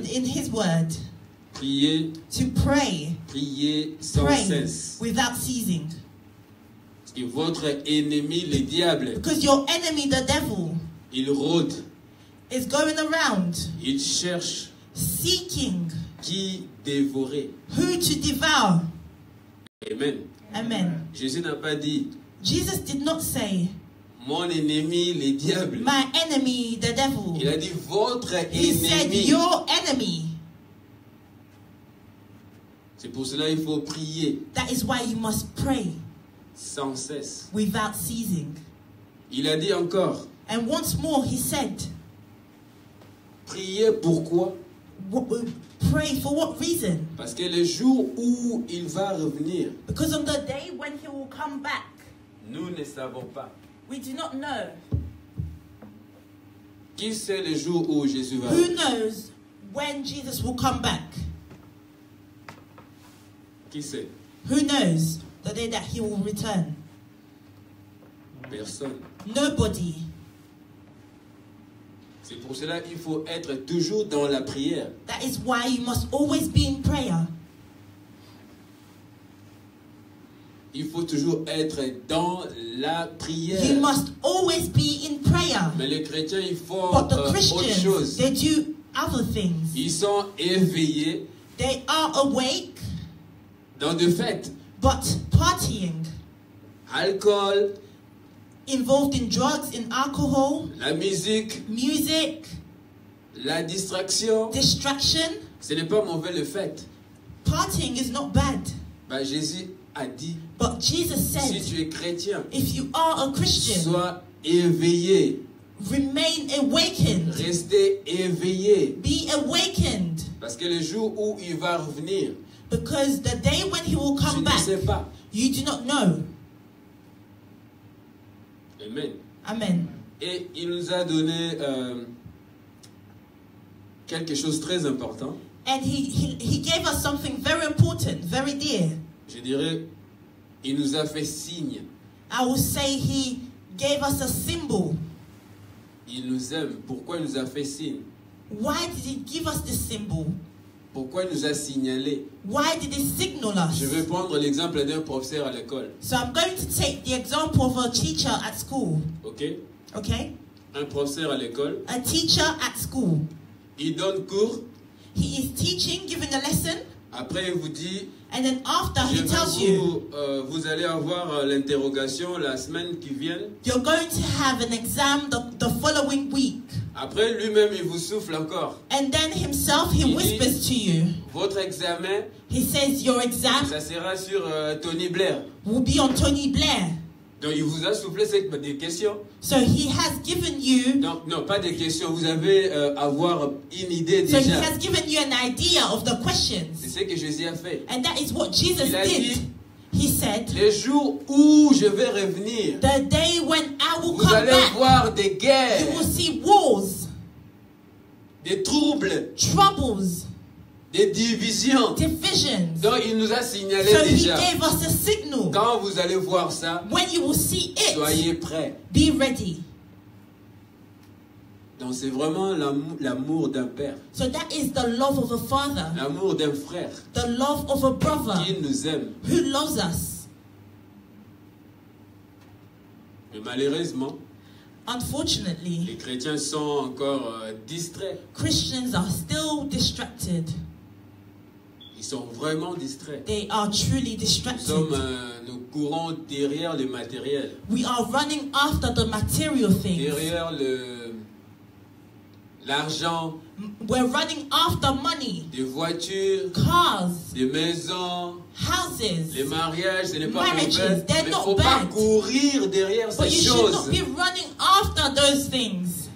said in his word priez, to pray sans cesse. without ceasing. Parce que votre ennemi, le diable, Because your enemy, the devil, il rôde, is going around il cherche seeking qui dévorer. who to devour. Amen. Amen. Jésus n'a pas dit, Jesus did not say, mon ennemi, le diable. my enemy, the devil. Il a dit, votre He said, ennemi. your enemy. C'est pour cela qu'il faut prier That is why you must pray sans cesse. without ceasing. Il a dit encore, And once more, he said, priez pourquoi? pray for what reason? Parce que le jour où il va revenir, Because on the day when he will come back, nous ne savons pas. we do not know. Qui sait le jour où Jésus va Who revenir? knows when Jesus will come back? Qui sait? Who knows the day that he will return? Personne. Nobody. C'est pour cela qu'il faut être toujours dans la prière. That is why you must always be in prayer. Il faut toujours être dans la prière. You must always be in prayer. Mais les chrétiens, ils font But the autre Christians, chose. they do other things. Ils sont éveillés They are awake, dans de fêtes. but partying, Alcool, involved in drugs, in alcohol, la musique, music, la distraction. distraction. Ce n'est pas mauvais le fait. Partying is not bad. Bah, Jésus a dit, But Jesus si said, tu es chrétien, if you are a Christian, sois éveillé. remain awakened. Restez éveillé. Be awakened. Parce que le jour où il va revenir, Because the day when he will tu come ne back, sais pas. you do not know. Amen. Amen. Et il nous a donné quelque chose de très important. And he gave us something very important, very dear. Je dirais, il nous a fait signe. I will say he gave us a symbol. Il nous aime. Pourquoi il nous a fait signe? Why did he give us this symbol? Pourquoi il nous a signalé? Why did he signal us? Je vais prendre l'exemple d'un professeur à l'école. So I'm going to take the example of a teacher at school. Ok? Okay? Un professeur à l'école, A teacher at school. il donne cours. He is teaching, giving a lesson, Après, il vous dit, and then after he tells you, vous allez avoir l'interrogation la semaine qui vient. you're going to have an exam the following week. Après, lui-même, il vous souffle encore. And then himself, he Il dit, whispers to you. votre examen, He says, your exam ça sera sur Tony Blair. will be on Tony Blair. Donc, il vous a soufflé des questions. So he has given you, Donc, non, pas des questions. Vous avez avoir une idée so he déjà. has given you an idea of the questions. C'est ce que Jésus a fait. And that is what Jesus Il a did. dit, He said, le jour où je vais revenir, the day when I will vous come allez back, voir des you will guerres, see wars, des troubles, troubles, des divisions. divisions. Donc, il nous a signalé So he déjà. gave us a signal. Quand vous allez voir ça, When you will see it, soyez prêts. be ready. Donc, c'est vraiment l'amour d'un père, So that is the love of a father, l'amour d'un frère the love of a brother qui nous aime. who loves us. Mais malheureusement, les Unfortunately, chrétiens sont encore distraits. Christians are still distracted. Ils sont vraiment distraits. They are truly distracted. Nous courons derrière le matériel, We are running after the material things. derrière l'argent, We're running after money, des voitures, cars, des maisons, houses. les mariages. Ce n'est pas Marriages, mauvais, they're mais il ne not faut pas bad. courir derrière But ces you should not choses. be running after those things.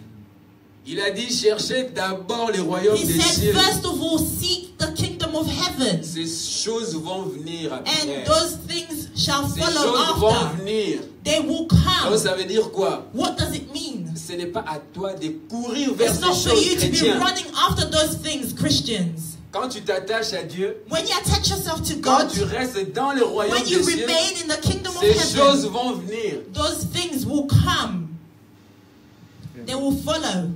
Il a dit, cherchez d'abord le royaume He des said, cieux. first of all, seek the kingdom of heaven, Ces choses vont venir après. and those things shall Ces follow choses vont after. venir. They will Donc come. ça veut dire quoi? What does it mean? Ce n'est pas à toi de courir vers It's ces not for choses you to be chrétiennes. running after those things, Christians. Quand tu t'attaches à Dieu, When you attach yourself to quand God, tu restes dans le royaume when des you cieux, remain in the kingdom of ces choses heaven, vont venir. those things will come. They will follow.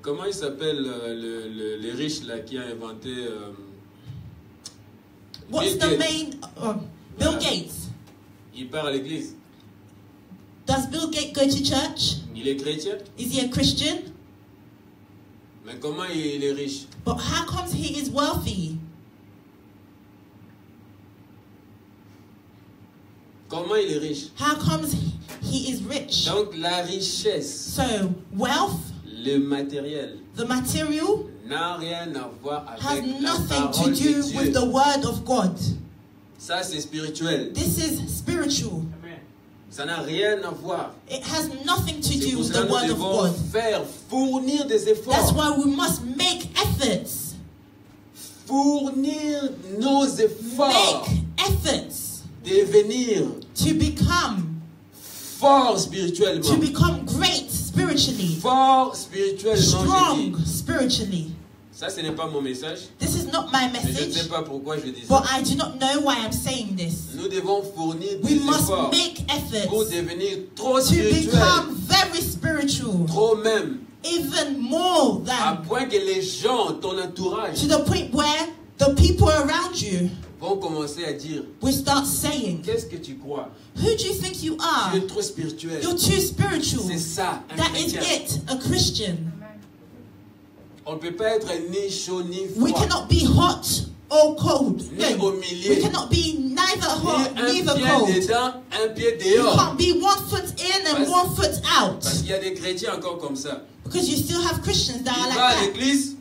Comment il s'appelle les riches là qui a inventé What's Bill the Gates. main... Bill Gates. Il part à l'église. Does Bill Gates go to church? Il est chrétien. Is he a Christian? Mais comment il est riche? But how comes he is wealthy? Comment il est riche? How comes he is rich? Donc la richesse, So, wealth, le matériel, the material, n'a rien à voir has avec la nothing to parole de do with Dieu. the word of God. Ça c'est spirituel. This is spiritual. Ça n'a rien à voir. It has nothing to C'est do pour with cela the que word nous of devons God. faire, fournir des That's efforts. why we must make efforts. Fournir nos efforts. Make efforts Devenir to become fort spirituellement. great spiritually, Fort spirituellement, je strong dis. spiritually. Ça, ce n'est pas mon message. This is not my Mais je ne sais message, pas pourquoi je dis but ça. I do not know why I'm saying this. Nous devons fournir We des must efforts make pour efforts devenir trop to spirituel. become very spiritual, Trop même. even more À than point que les gens, ton entourage, to the point where the people around you vont commencer à dire, will start saying, qu'est-ce que tu crois? who do you think you are? Tu es trop spirituel. You're too spiritual. C'est ça, un That is chrétien. it, a Christian. On ne peut pas être ni chaud ni We froid. cannot be hot or cold. Ni au milieu. We cannot be neither hot, Ni un neither pied cold. dedans, un pied You dehors. can't be 1 foot in and Parce- 1 foot out. Parce qu'il y a des chrétiens encore comme ça. Because you still have Christians that are Il like va à that. l'église,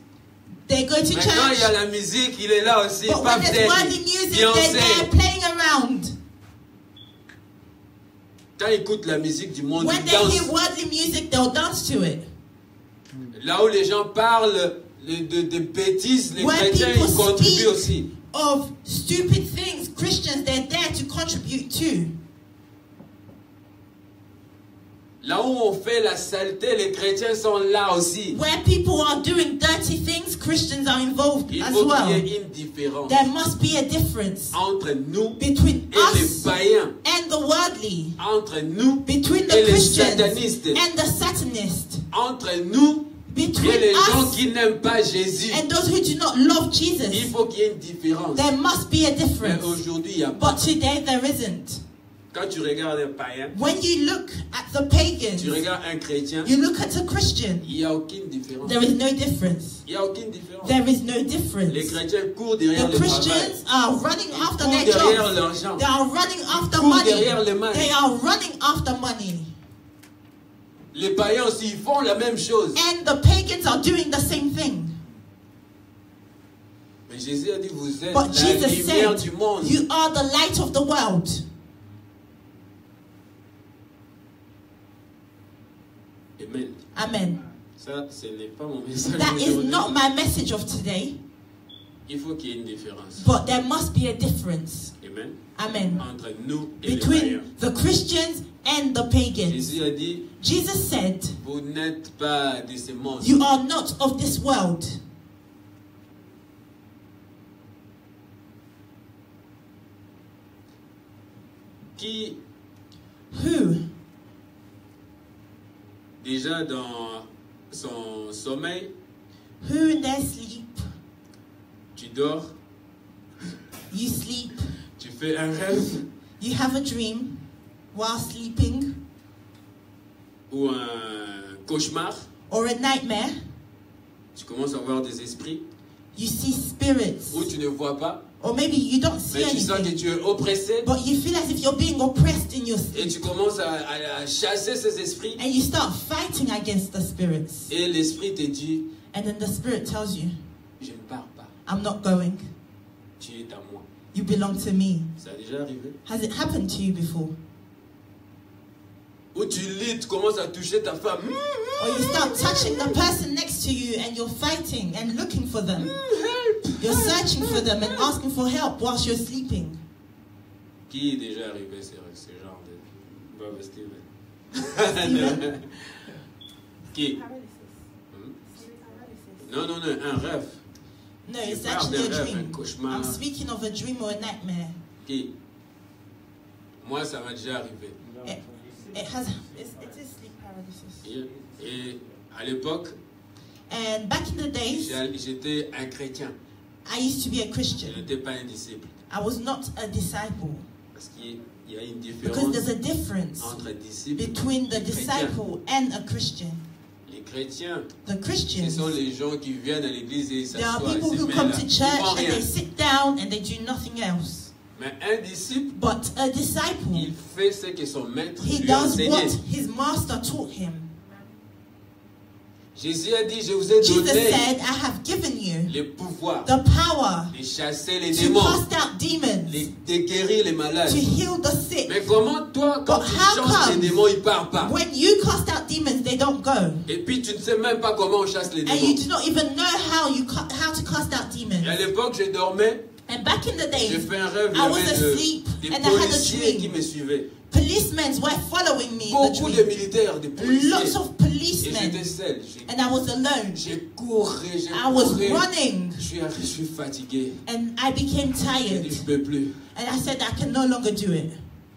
They go to mais quand il y a church, la musique, il est là aussi. but Pas when there's peut-être worldly music, they're there Beyoncé. playing around. Quand ils écoutent la musique du monde, When ils they hear dansent. worldly music, they'll dance to it. Là où les gens parlent de bêtises, les When chrétiens, people ils contribuent speak aussi. of stupid things, Christians, they're there to contribute to. Là où on fait la saleté, les chrétiens sont là aussi. Where people are doing dirty things, Christians are involved Il as faut well. qu'il y ait une différence There must be a difference entre nous between et les us païens, and the worldly, entre nous between et the les Christians satanistes, and the Satanists, entre nous et between les gens us qui n'aiment pas Jésus. and those who do not love Il Jesus. faut qu'il y ait une différence. There must be a Mais difference. aujourd'hui, il n'y a pas. But today there isn't. Quand tu regardes un païen, When you look at the tu pagans, regardes un chrétien, you look at a Christian, il n'y a aucune différence. there is no difference. Il n'y a aucune différence. There is no Les difference. chrétiens courent derrière The le travail. Christians are running after Courent their derrière jobs. l'argent. They are running after Courent money. derrière le mal. They are running after money. Les païens aussi, ils font la même chose. And the pagans are doing the same thing. Mais Jésus a dit, vous êtes But la Jesus lumière said, du monde. you are the light of the world. Amen. Amen. Ça, ce n'est pas mon message. That is d'aujourd'hui. not my message of today, Il faut qu'il y ait une différence. but there must be a difference. Amen. Amen. Entre nous et les Between païens. the Christians and the pagans. Jésus a dit, Jesus said, vous n'êtes pas de ce monde. you are not of this world. Qui, Who, déjà dans son sommeil, who in their sleep, tu dors, you sleep, tu fais un rêve you have a dream while sleeping, ou un cauchemar, or a nightmare, tu commences à voir des esprits, you see spirits, ou tu ne vois pas, or maybe you don't see mais tu sens que anything, tu es oppressé, but you feel as if you're being oppressed in your et sleep, tu commences à chasser ces esprits, and you start fighting against the spirits, et l'esprit te dit, and then the spirit tells you, je ne pars pas, I'm not going, tu es à moi. you belong to me. Ça a déjà arrivé. Has it happened to you before? Ou tu lis, tu commences à toucher ta femme. Or you start touching the person next to you and you're fighting and looking for them. Help! You're searching for them and asking for help whilst you're sleeping. Qui est déjà arrivé ce genre de... Brother Steven. Qui? Non, non, non, un rêve. No, Tu it's parles actually d'un a rêve, un dream. cauchemar. I'm speaking of a dream or a nightmare. Qui? Moi, ça m'est déjà arrivé. It has, it is sleep paralysis. Et à l'époque, And back in the days, j'étais un chrétien. I used to be a Je Christian. n'étais pas un disciple. I was not a disciple. Parce qu'il y a une Because différence there's a difference entre disciple between the et chrétien. disciple and a Christian. Les chrétiens, The ce Christians, sont les gens qui viennent à l'église et ils there are s'assoient. people Ils se who mêlent come là. to Ils church font and rien. they sit down and they do nothing else. Mais un disciple, But a disciple, il fait ce que son maître he lui a does enseigné. what his master taught him. Jésus a dit, je vous ai Jesus donné said, I have given you le pouvoir the power de chasser les to démons, cast out demons, de guérir les malades. to heal the sick. Mais comment toi, quand But tu how chasses les come démons, ils partent pas? When you cast out demons, they don't go. Et puis tu ne sais même pas comment on chasse les And you démons. do not even know how to cast out demons. Et à l'époque, je dormais, And back in the j'ai days, fait un rêve, il y I was avait asleep des and I had a policiers qui dream. me suivaient. Policemen were following me in the Beaucoup de dream. militaires, des policiers. Lots of Et j'étais policemen. seul. And I was alone. J'ai couru, j'ai I was couru. running. Je suis fatigué. And I became J'ai dit, tired. je peux plus. And I said, I can no longer do it.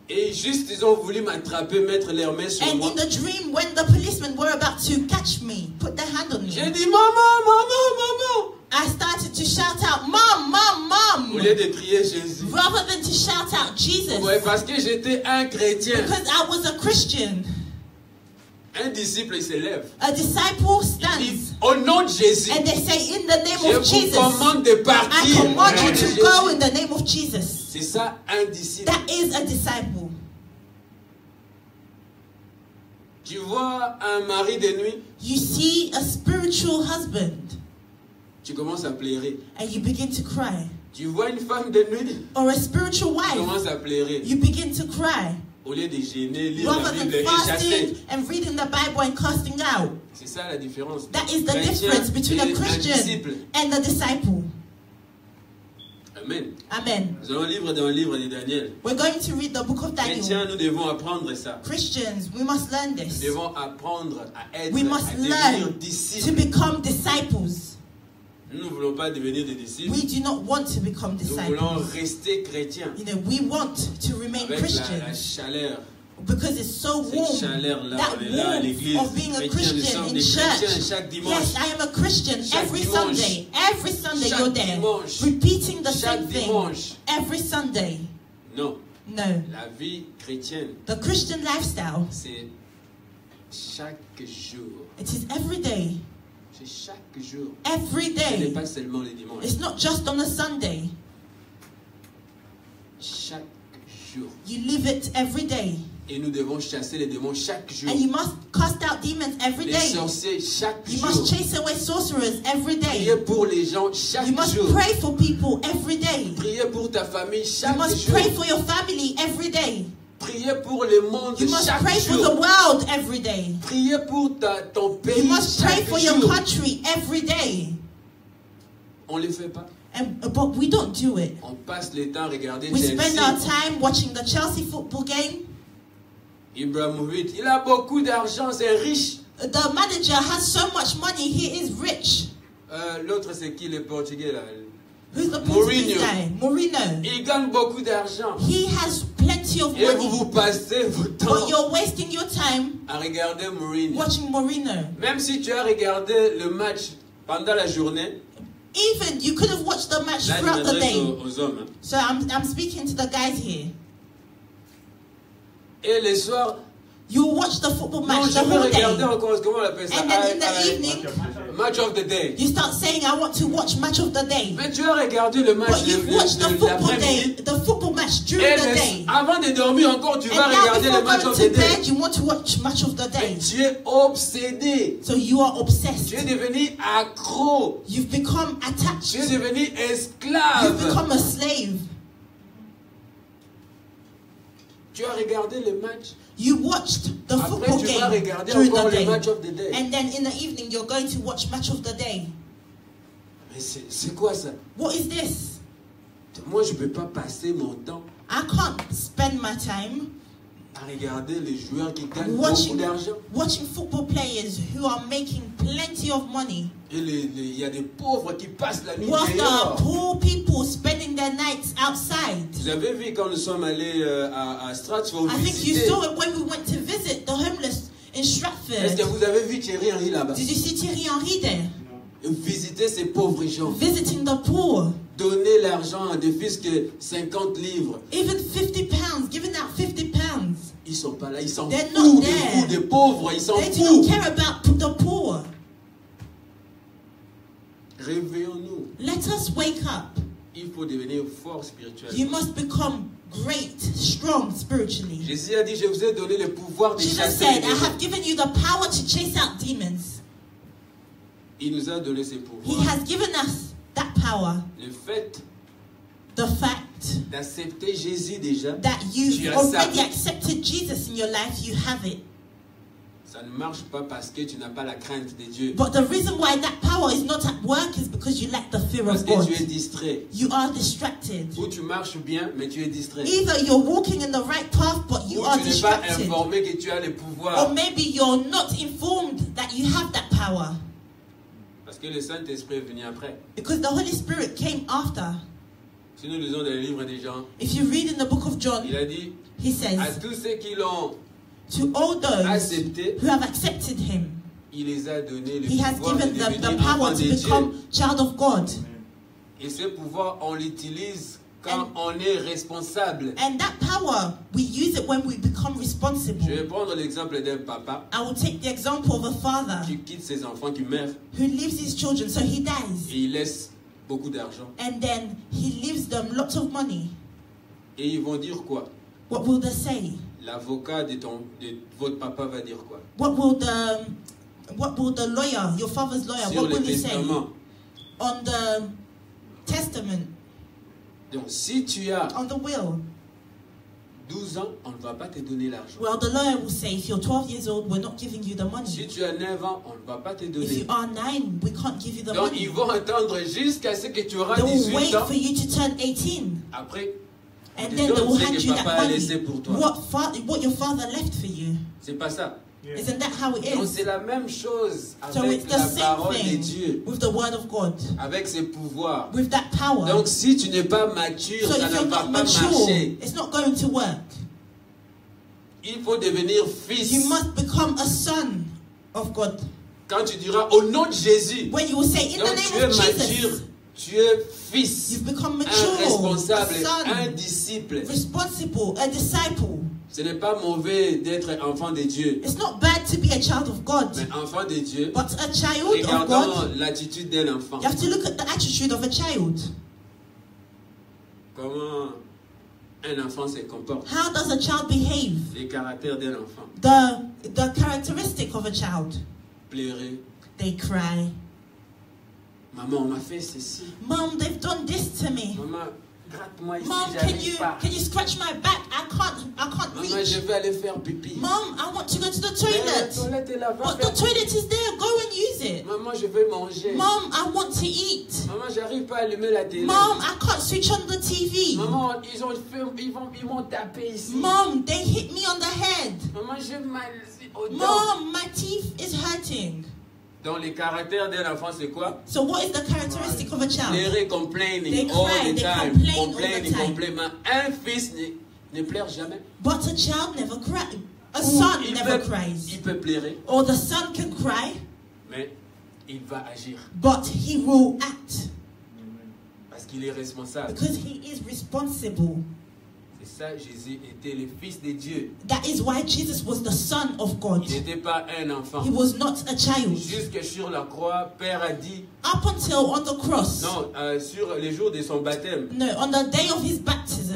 Et juste, ils ont voulu m'attraper, mettre leurs mains sur And moi. in the dream, when the policemen were about to catch me, put their hand on J'ai me, dit, maman, maman, maman. I started to shout out, Mom, Mom, Au Mom, lieu de crier Jésus. rather than to shout out Jesus. Ouais, parce que j'étais un chrétien. Because I was a Christian. Un disciple, il se lève. A disciple Il dit, stands au nom de Jésus, and they say, in the name je of vous Jesus, commande de I partir. command Au nom you de to Jésus. go in the name of Jesus. C'est ça, un disciple. That is a disciple. Tu vois un mari de nuit, You see a spiritual husband tu commences à pleurer. and you begin to cry. Tu vois une femme de nuit, Or a spiritual tu wife, commences à pleurer. you begin to cry. Au lieu de gêner, lire la Rather than Bible et fasting chasser. and reading the Bible and casting out. C'est ça la différence. That is the Chrétien difference between et a un Christian disciple. and a disciple. Amen. Amen. Nous allons lire dans le livre de Daniel. We're going to read the book of Daniel. Chrétiens, nous devons apprendre ça. Christians, we must learn Nous this. devons apprendre à être, We must à devenir learn to disciples. become disciples. Nous ne voulons pas devenir des disciples. We do not want to become Nous voulons disciples. rester chrétiens. You know, we want to remain Avec la Christians chaleur. because it's so warm. Cette chaleur-là, That on est là à warmth l'église. of being a Chrétiens, nous Christian sommes in des chrétiens church. chaque dimanche. Yes, I am a Christian Chaque every dimanche. Sunday. Every Sunday Chaque you're there, dimanche. repeating the Chaque same thing. dimanche. Every Sunday. Non. No. La vie chrétienne, The Christian lifestyle, c'est chaque jour. it is every day. C'est chaque jour. Every Ce n'est day. pas seulement les dimanches. It's not just on a Sunday. Chaque jour. You live it every day. Et nous devons chasser les démons chaque jour. And you must cast out demons every Les day. sorciers chaque You jour. must chase away sorcerers every day. Priez pour les gens chaque You must jour. pray for people every day. Priez pour ta famille You chaque must jour. pray for your family every day. Priez pour le monde You must chaque pray for jour. the world every day. Priez pour ton pays You must pray chaque for your jour. country every day. On ne le fait pas. But we don't do it. On passe le temps à regarder We spend our Chelsea. time watching the Chelsea football game. Ibrahimovic, il a beaucoup d'argent, c'est riche. The manager has so much money, he is rich. L'autre, c'est qui, le Portugais là? Who's the Portuguese Mourinho. guy? Mourinho. Il gagne beaucoup d'argent. He has plenty of Et vous money. vous passez votre temps But you're wasting your time à regarder Mourinho. watching Mourinho. Même si tu as regardé le match pendant la journée, Even you could have watched the match là je throughout the m'adresse day. aux hommes. Hein. So I'm speaking to the guys here. Et le soir, You watch the football non, match je the vais whole regarder day. encore, comment on appelle ça? And then in the evening, Match of the day. you start saying, I want to watch match of the day. Mais tu as regardé le match But you've watched the de football day, l'après-midi. the football match during Et the day. avant de dormir encore, tu And vas now regarder le before match going of to the day. bed, you want to watch match of the day. Tu es obsédé. So you are Tu obsessed. es devenu accro. You've become Tu es attached. devenu You've esclave. become a slave. Tu as regardé le match. You watched the Après, football tu vas game regarder during encore the le day. match of the day. And then in the evening, you're going to watch match of the day. Mais c'est quoi ça? What is this? Moi, je ne peux pas passer mon temps I can't spend my time à regarder les joueurs qui gagnent beaucoup watching d'argent. football players who are making plenty of money, Et il y a des pauvres qui passent la nuit whilst there are dehors. poor people spending their nights outside. Vous avez vu quand nous sommes allés à Stratford I think you visiter. saw it when we went to visit the homeless in Est-ce que Stratford. vous avez vu Thierry Henry là-bas? Did you see Thierry Henry there? visiter ces pauvres gens. visiting the poor. Donner l'argent de plus que 50 livres. Even 50 pounds, giving out 50 pounds. Ils sont pas là, ils s'en They're foutent not de there. vous, des pauvres, ils s'en They do not foutent. care about the poor. Réveillons-nous. Let us wake up. Il faut devenir fort spirituellement. You must become great, strong spiritually. Jésus a dit, je vous ai donné le pouvoir de Jesus chasser les said, I démons. have given you the power to chase out demons. Il nous a donné ce He pouvoir. has given us that power. Le fait The fact d'accepter Jésus déjà, that you've tu as ça. already accepted Jesus in your life, you have it. Ça ne marche pas parce que tu n'as pas la crainte de Dieu. But the reason why that power is not at work is because you lack the fear Parce of que God. tu es distrait. You are distracted. Ou tu marches bien, mais tu es distrait. Either you're walking in the right path, but you Ou are tu n'es pas distracted. informé que tu as le Or pouvoir. maybe you're not informed that you have that power. Parce que le Saint-Esprit est venu après. Because the Holy Spirit came after. Si nous lisons dans les livres des gens, If you read in the book of John, il a dit he à says, tous ceux qui l'ont to all those accepté, who have accepted him, il les a donné le he has pouvoir de given them the devenir power enfants to de Dieu. become child of God. Et ce pouvoir, on l'utilise quand on est responsable. And that power, we use it when we become responsible. Je vais prendre l'exemple d'un papa I will take the example of a father qui quitte ses enfants, qui meurt, who leaves his children, so he dies. et il laisse beaucoup d'argent. And then he leaves them lots of money. Et ils vont dire quoi? What will they say? L'avocat de votre papa va dire quoi? What will the lawyer, your father's lawyer, Sur what le will he say? testament. On the testament, Donc si tu as on the will. 12 ans, on ne va pas te donner l'argent. Well, the lawyer will say, if you're 12 years old, we're not giving you the Si money. tu as 9 ans, on ne va pas te If donner. you are 9, we can't give you the Donc money. ils vont attendre jusqu'à ce que tu auras They will 18 wait ans. for you to turn 18. Après, And te then they donne will ce hand que you papa that a laissé money. pour toi. What your father left for you. C'est pas ça. Isn't that how it Donc is? c'est la même chose So avec it's the la same parole de thing Dieu, with the word of God, avec ses pouvoirs. with that power. Donc si tu n'es pas mature, So ça if ne you're va not pas mature, marcher. it's not going to work. Il faut devenir You fils. must become a son of God. Quand tu diras au nom de Jésus, When you will say, in the donc tu name es of mature, Jesus, tu es fils, you've become un mature, responsable, a un son, disciple. responsible, a disciple. Ce n'est pas mauvais d'être enfant de Dieu, It's not bad to be a child of God, mais enfant de Dieu, but a child of regardons God, l'attitude d'un enfant. you have to look at the attitude of a child. Comment un enfant se comporte, How does a child behave? les caractères d'un enfant. The characteristic of a child. Pleurer. They cry. Maman, on m'a fait ceci. Mom, they've done this to me. Maman, gratte-moi ici, Mom, j'arrive pas. can you scratch my back? I can't Maman, je reach. vais aller faire pipi. Mom, I want to go to the Mais la toilet. toilette est là, va But faire the toilet is there. Go and use it. Maman, je vais manger. Mom, I want to eat. Maman, j'arrive pas à allumer la télé. Mom, I can't switch on the TV. Maman, ils m'ont tapé ici. Mom, they hit me on the head. Maman, j'ai mal aux dents. Mom, my teeth is hurting. Donc, les caractères d'un enfant, c'est quoi? So what is the characteristic of a child? Pleurer, They complaining all cry, the they time. complain all the Complaining, time. complaining. Un fils ne pleure jamais. But a child never cries. A Ou son il never peut- cries. Il peut pleurer, Or the son can cry, mais il va agir. but he will act Parce qu'il est responsable. because he is responsible. C'est ça, Jésus était le Fils de Dieu. That is why Jesus was the Son of God. Il n'était pas un enfant. He was not a child. Jusque sur la croix, Père a dit, Up until on the cross, non, sur les jours de son baptême, no, on the day of his est-ce baptism,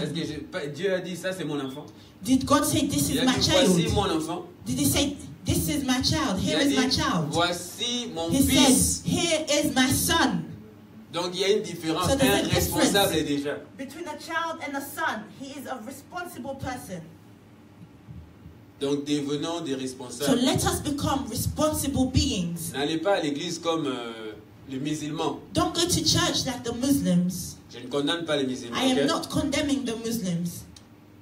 que Dieu a dit, ça c'est mon enfant? did God say, this Il is a my dit, voici child? mon enfant. Did he say, this is my child? Il Here a is my dit, child. voici mon He fils. said, here is my son. Donc il y a une différence, So there's a un responsable difference. déjà. Between a child and a son, he is a responsible person. Donc devenons des So responsables. let us become responsible beings. N'allez pas à l'église comme les musulmans. Don't go to church like the Muslims. Je ne condamne pas les musulmans. I am ok? not condemning the Muslims.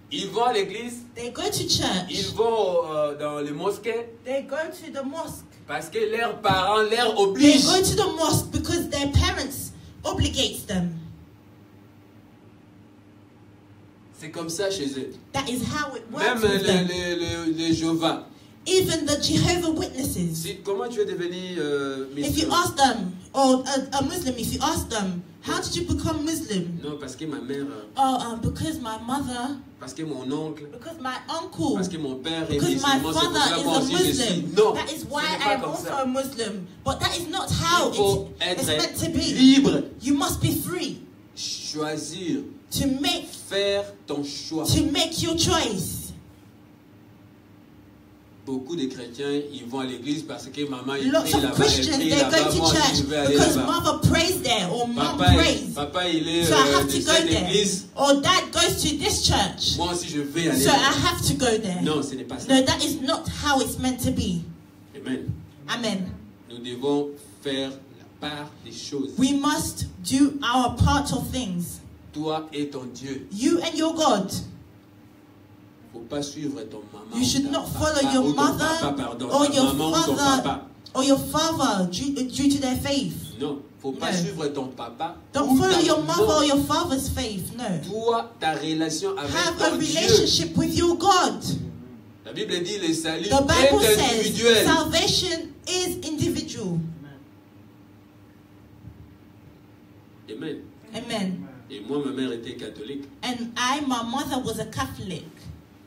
Ils vont à l'église, They go to ils church. vont dans les mosquées They go to the mosque. parce que leurs parents leur They obligent. go to the mosque because their parents obligate them. C'est comme ça chez eux. That is how it Même works with them. les Jéhovah, Even the Jehovah's Witnesses. Comment tu es devenu If you musulman? ask them, or a Muslim, if you ask them, how did you become Muslim? Non, parce que ma mère, Because my mother, parce que mon oncle, because my uncle, parce que mon père est because my musulman, c'est pour father ça is moi a aussi je suis. Muslim. Non, That is ce why n'est I pas am comme also ça. a Muslim. But that is not how Il faut it's être meant to be. libre, You must be free choisir, to make faire ton choix. your choice. Beaucoup de chrétiens, ils vont à l'église parce que maman il Lots prie of là-bas, Christians, elle prie they là-bas, go to moi aussi je church vais aller because là-bas. mother prays there or mom Papa, prays. papa il est So I have de to go cette there. église, Or dad goes to this church. moi aussi je vais aller So I là-bas. have to go there. Non, ce n'est pas ça. No, that is not how it's meant to be. Amen. Amen. Nous devons faire la part des choses. We must do our part of things. Toi et ton Dieu. You and your God. Il ne faut pas suivre ton maman. You should not follow your mother or your father or your father due to their faith. Non, faut pas No. suivre ton papa. Don't ou follow ta your maman. mother or your father's faith. No. Toi, ta relation avec Have a ton Dieu. relationship with your God. La Bible dit le salut The Bible est says individuel. salvation is individual. Amen. Amen. Et moi, ma mère était catholique. And my mother was a Catholic.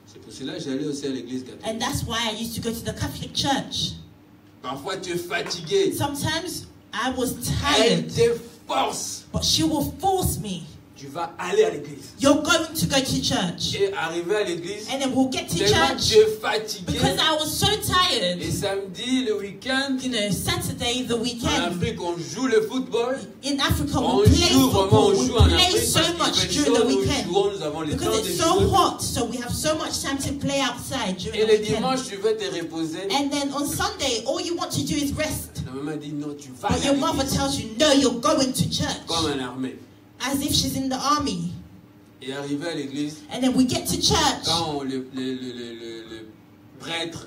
C'est pour cela que j'allais aussi à l'église And catholique. that's why I used to go to the Catholic church. Parfois, tu es fatigué. Sometimes I was Elle tired, te force. but she will force me. Tu vas aller à l'église. You're going to go to church. Et arrivé à l'église, And then we'll get to tellement tu church es fatigué. because I was so Et tired. samedi, le week-end, You know, Saturday, the en weekend, Afrique, on joue le football. in Africa, On we play joue vraiment, football. on We joue en play Afrique so parce much qu'il fait during the chaud, nous weekend. jouons, nous avons le temps Because de it's so jouer. hot, so we have so much time to play outside during Et the le weekend. dimanche, tu veux te reposer. And then on Sunday, all you want to do is rest. La maman dit non, tu vas But à your mother l'église. tells you, no, you're going to church. Comme en armée. As if she's in the army. Et arrivé à l'église, And then we get to church. quand le prêtre,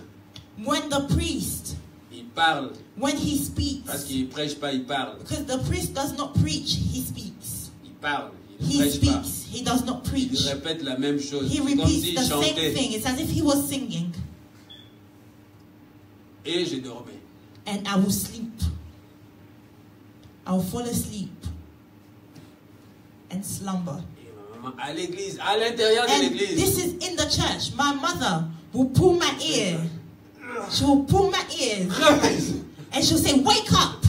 When the priest, il parle, when he parce speaks, qu'il ne prêche pas, il parle. because the priest does not preach, he speaks. Il parle, il ne He prêche pas. speaks, he does not Il preach. répète la même chose. He C'est comme repeats s'il the same chantait. thing. It's as if he was singing. Et je dormais. And I will sleep. I will fall asleep and slumber. Et ma maman, à l'église, à l'intérieur de And l'église. this is in the church. My mother will pull my ear. She will pull my ears. And she'll say, wake up.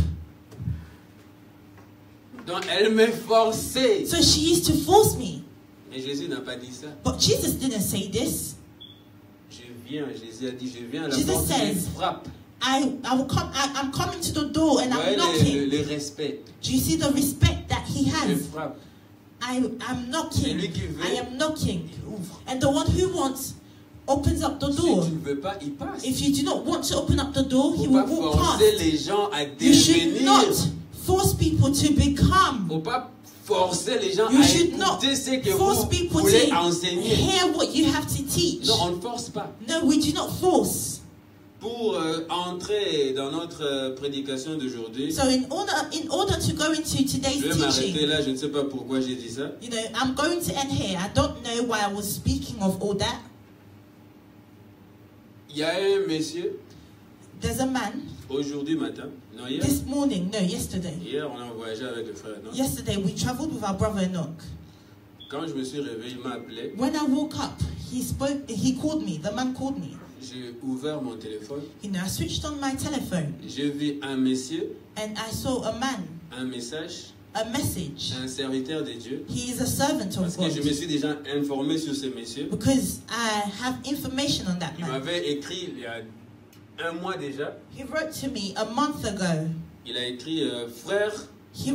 Donc elle me forçait. So she used to force me. Mais Jésus n'a pas dit ça. But Jesus didn't say this. Je viens, Jésus a dit, je viens à la Jesus porte, je says, frappe. I'm coming to the door and I'm Voyez knocking. le respect. Do you see the respect that he Je has? frappe. I'm knocking. Celui qui veut, I am knocking. il ouvre. And the one who wants opens up the Si door. tu ne veux pas, il passe. If you do not want to open up the door, Il he ne will faut pas walk forcer past. les gens à You should devenir. not force people to Il ne become. faut pas forcer les gens You à should not écouter ce que force vous people voulez to enseigner. hear what you have to teach. Non, on ne force pas. No, we do not force. Pour entrer dans notre prédication d'aujourd'hui, So in order to go into today's je vais m'arrêter teaching, là. Je ne sais pas pourquoi j'ai dit ça. you know, I'm going to end here. I don't know why I was speaking of all that. Il y a un monsieur, There's a man aujourd'hui matin, non hier, this morning, no, yesterday. hier on a voyagé avec le frère, non? Yesterday we traveled with our brother Enoch. Quand je me suis réveillé, il m'a appelé. When I woke up, he called me. The man called me. J'ai ouvert mon téléphone. You know, I switched on my telephone J'ai vu un monsieur, and I saw a man, un message, a message. un serviteur de Dieu. He is a servant Parce of que je me God. suis déjà informé sur ce monsieur. Because I have information on that Il man. m'avait écrit il y a un mois déjà. He wrote to me a month ago. Il a écrit frère, He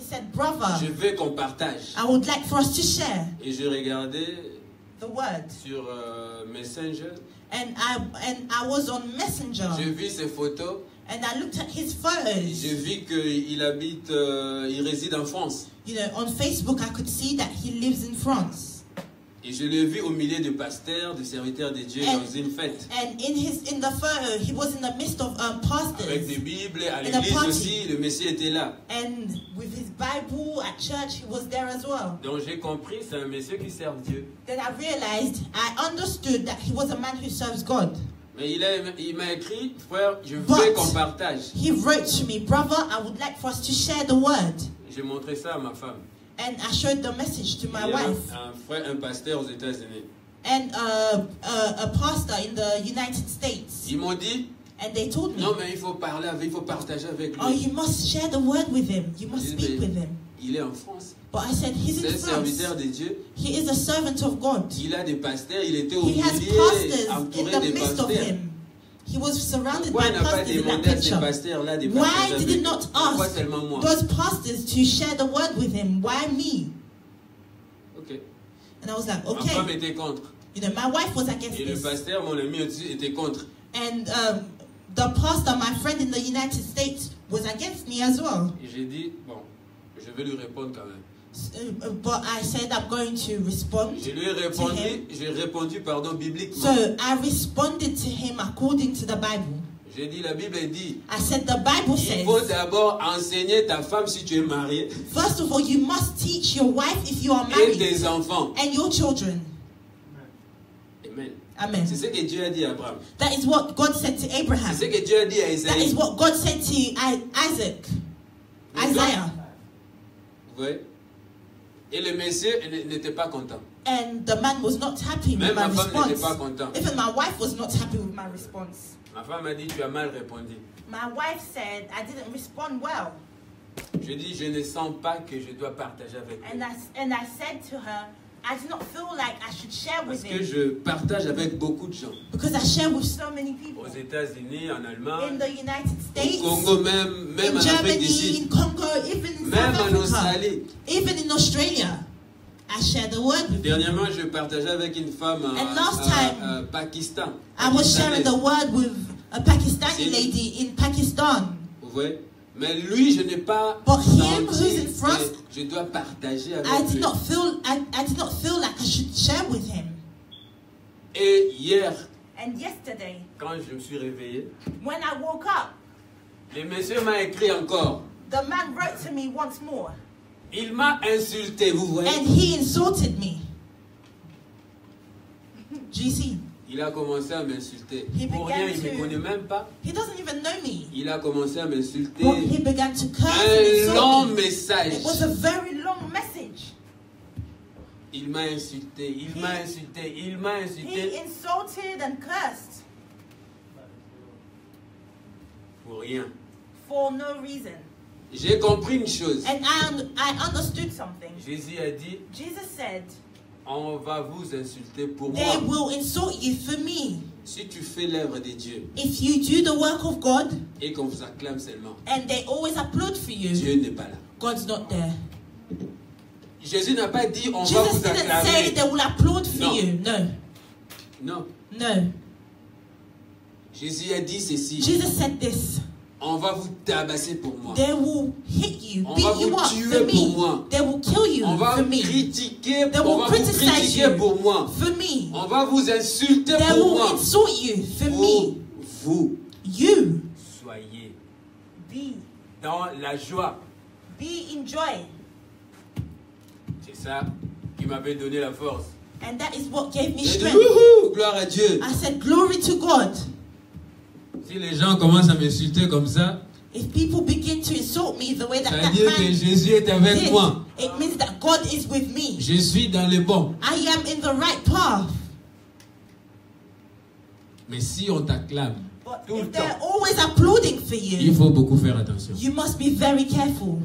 said, brother, je veux qu'on partage. I would like for us to share Et je regardais the word. sur Messenger. And I was on Messenger J'ai vu ses photos. and I looked at his J'ai photos. vu qu'il habite, il réside en France. You know, on Facebook I could see that he lives in France. Et je l'ai vu au milieu de pasteurs, de serviteurs de Dieu And- dans une fête. And in the photo, he was in the midst of Avec des pastors. Bibles, à In a l'église party. aussi, le Messie était là. And with his Bible at church, he was there as well. Donc j'ai compris, c'est un monsieur qui sert Dieu. Then I realized, I understood that he was a man who serves God. Mais il m'a écrit, frère, je veux But qu'on partage. he wrote to me, brother, I would like for us to share the word. J'ai montré ça à ma femme. And I showed the message to my Il y a wife. un frère, un pasteur aux États-Unis. And a pastor in the United States. Ils m'ont dit, And they told me, non mais il faut parler avec, il faut partager avec lui. oh, you must share the word with him. You must J'ai dit, speak mais with him. il est en France. But I said, he's C'est in un serviteur France. de Dieu. He is a servant of God. Il a des pasteurs, il était au He has milieu, pastors in entouré the des midst of pasteurs. him. He was surrounded Pourquoi by il n'a pas pastors in that demandé à ces picture. pasteurs-là des Why partager did avec he lui? not Pourquoi ask seulement moi? those pastors to share the word with him? Why me? Ok. And I was like, Ma femme okay. était contre. You know, my wife was against Et le this. pasteur, mon ami aussi, était contre. And the pastor, my friend in the United States, was against me as well. Et j'ai dit, bon, je vais lui répondre quand même. But I said I'm going to respond. Je lui ai répondu, pardon, bibliquement. So I responded to him according to the Bible. J'ai dit, la Bible dit, I said the Bible il faut says, d'abord enseigner ta femme si tu es marié first of all, you must teach your wife if you are et married tes enfants. and your children. Amen. Amen. C'est ce que Dieu a dit à Abraham. That is what God said to Abraham. C'est ce que Dieu a dit à That is Isaïe. what God said to Isaac. Isaiah. Vous voyez? Et le monsieur n'était pas content. And the man was not happy with Même my ma femme n'était pas response. contente. Even my wife was not happy with my response. Ma femme m'a dit, tu as mal répondu. My wife said I didn't respond well. Je dis, je ne sens pas que je dois partager avec lui. And I said to her, I do not feel like I should share Parce with que him. je partage avec beaucoup de gens. Because I share with so many people. Aux États-Unis, en In Allemagne, the United au States, Congo même in en Afrique du Germany, in Sud, Congo, even in même South en Africa, Australie. even in Australia. I share the word with them. Dernièrement, je partageais avec une femme And last time, Pakistan. I was sharing the word with a Pakistani C'est- lady in Pakistan. Vous voyez? Mais lui, je n'ai pas But him who's senti in France, que je dois partager avec I lui. did not feel like I should share with him. Et hier, And yesterday, quand je me suis réveillé, when I woke up, le monsieur m'a écrit encore. the man wrote to me once more. Il m'a insulté, vous voyez? And he insulted me. GC. Il a commencé à m'insulter. He Pour began rien, il ne me to- connaît même pas. He doesn't even know me. Il a commencé à m'insulter. But he began to curse and Un long insult me. message. It was a very long message. Il m'a insulté, il m'a insulté, il m'a He insulté. insulted and cursed Pour rien. for no reason. J'ai compris une chose. And I understood something. Jésus a dit, Jesus said, on va vous insulter pour they moi. will insult you for me. Si tu fais l'œuvre de Dieu If you do the work of God et qu'on vous acclame seulement, and they always applaud for you, Dieu n'est pas là. God's not there. Jésus n'a pas dit, on va Jesus vous didn't say acclamer. they will applaud for No. you. No. Non. No. Jésus a dit ceci. Jesus said this. On va vous tabasser pour moi. They will hit you, On beat va you vous up tuer for pour me. moi. They will kill you On va for me. critiquer, They on will va vous criticize critiquer you pour moi. for me. On va vous insulter They pour will moi. insult you for me. Vous You soyez be dans la joie. in joy. C'est ça qui m'avait donné la force. And that is what gave me J'ai dit, strength. wouhou, gloire à Dieu. I said, glory to God. Si les gens commencent à m'insulter comme ça, If people begin to insult me the way that ça veut that dire que man Jésus est avec did, moi. it means that God is with me. Je suis dans le bon. I am in the right path. Mais si on t'acclame But tout le if they're temps, always applauding for il you, faut beaucoup faire attention. you must be very careful.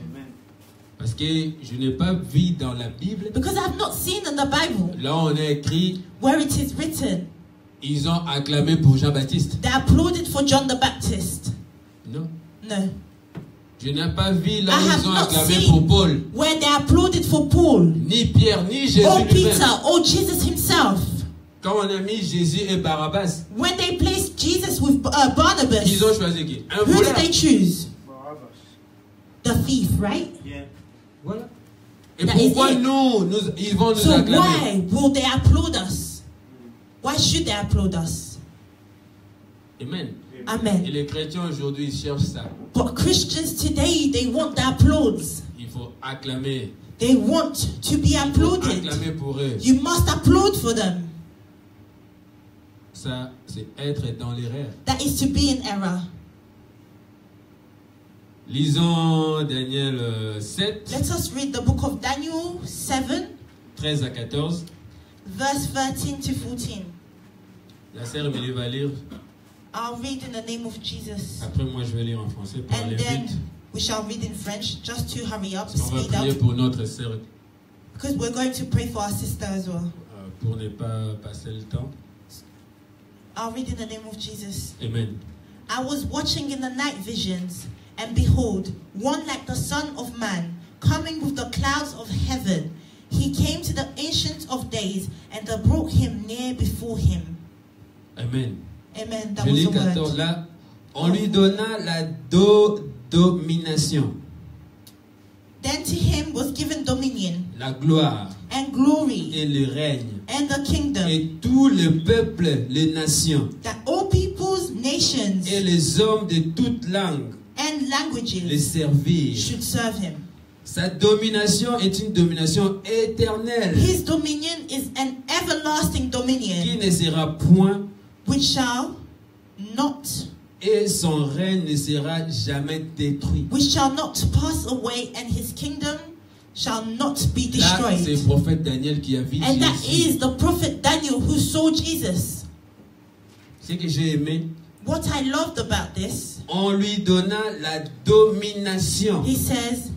Parce que je n'ai pas vu dans la Bible, Because I've not seen in the Bible là on a écrit, where it is written, ils ont acclamé pour Jean-Baptiste. they applauded for John the Baptist. Non. No. Je n'ai pas vu là I où have ils ont not acclamé seen pour Paul. where they applauded for Paul, Ni Pierre, ni Jésus or lui-même. Peter, or Jesus himself. Quand on a mis Jésus et Barabbas, When they placed Jesus with Barnabas, ils ont choisi qui? Un who voleur. did they choose? Barabbas. The thief, right? Yeah. Voilà. Et That is pourquoi it. ils vont nous So acclamer? why will they applaud us? Why should they applaud us? Amen. Et Amen. les chrétiens aujourd'hui, ils cherchent ça. But Christians today, they want the applause. Il faut acclamer. They want to be applauded. Acclamer pour eux. You must applaud for them. Ça, c'est être dans l'erreur. That is to be in error. Lisons Daniel 7, Let us read the book of Daniel 7, 13 à 14. verse 13 to 14. La sœur Émilie va lire. I'll read in the name of Jesus. Après, moi, je vais lire en français pour aller And then vite. we shall read in French, just to hurry up, Parce qu'on va speed prier up. pour notre sœur Because we're going to pray for our sister as well. pour ne pas passer le temps. I'll read in the name of Jesus. Amen. I was watching in the night visions, and behold, one like the Son of Man, coming with the clouds of heaven. He came to the Ancient of Days, and they brought him near before him. Amen. Amen. That Je was lis the 14. word. Là, on lui donna la domination, Then to him was given dominion, la gloire and glory, et le règne. and the kingdom, Et tout le peuple, les nations that all peoples, nations, et les hommes de toute langue and les languages servirent. should serve him. Sa domination est une domination éternelle His dominion is an everlasting qui dominion, ne sera point, which shall not, et son règne ne sera jamais détruit. which shall not pass away, and his kingdom shall not be Là, c'est destroyed. le prophète Daniel qui a vu And that Jésus. is the prophet Daniel who saw Jesus. Ce que j'ai aimé, What I loved about this, on lui donna la domination, he says,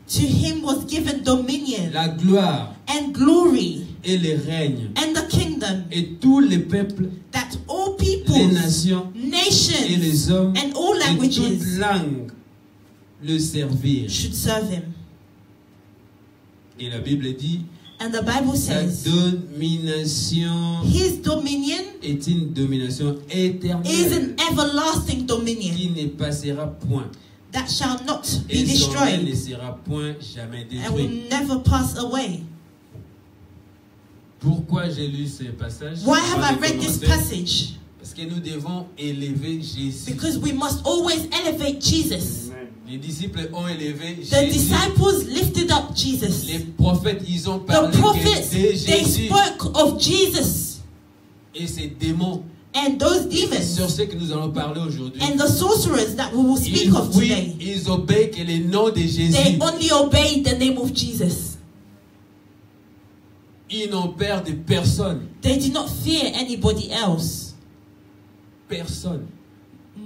to him was given dominion la gloire and glory et le règne. and the kingdom, Et tous les peuples, that all les peoples, nations et nations, les hommes and all et languages toute langue le servirent. should serve him. Et la Bible dit, And the Bible sa says, domination his dominion est une domination is éternelle an everlasting dominion qui ne passera point. that shall not be Et son règne ne destroyed sera point jamais and will détruit. never pass away. Pourquoi j'ai lu ce passage? Why have I Avant de read this commencer, passage? parce que nous devons élever Jésus. Because we must always elevate Jesus. Les disciples ont élevé The Jésus. disciples lifted up Jesus. Les prophètes, ils ont The parlé que prophets, de they Jésus. spoke of Jesus. Et ces démons, And those c'est sur demons ce que nous allons parler aujourd'hui. and the sorcerers that we will speak of today, Ils obéissent que le nom de Jésus. they only obeyed the name of Jesus. Ils n'ont peur de personne. They did not fear anybody else. Personne.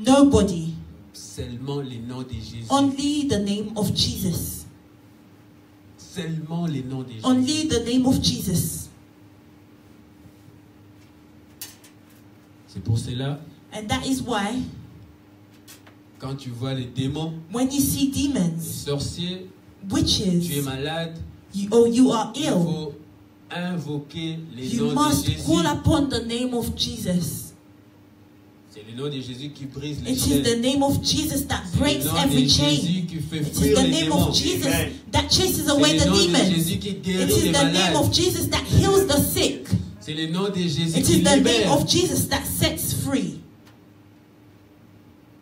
Nobody. Seulement le nom de Jésus. Only the name of Jesus. Seulement le nom de Jésus. Only the name of Jesus. C'est pour cela, And that is why quand tu vois les démons, when you see les demons, sorciers, tu es witches, malade, you are il ill, faut invoquer le you nom de must Jésus. call upon the name of Jesus. C'est le nom de Jésus qui brise les It is the chaînes. name of Jesus that C'est breaks le nom every de chain. Jésus qui fait It is fuir the les name démons. of Jesus Amen. that chases C'est away le the nom de demons. Jésus qui It guérit is les the name malades. of Jesus that heals the sick. C'est le nom de Jésus It qui is the name libère. of Jesus that sets free.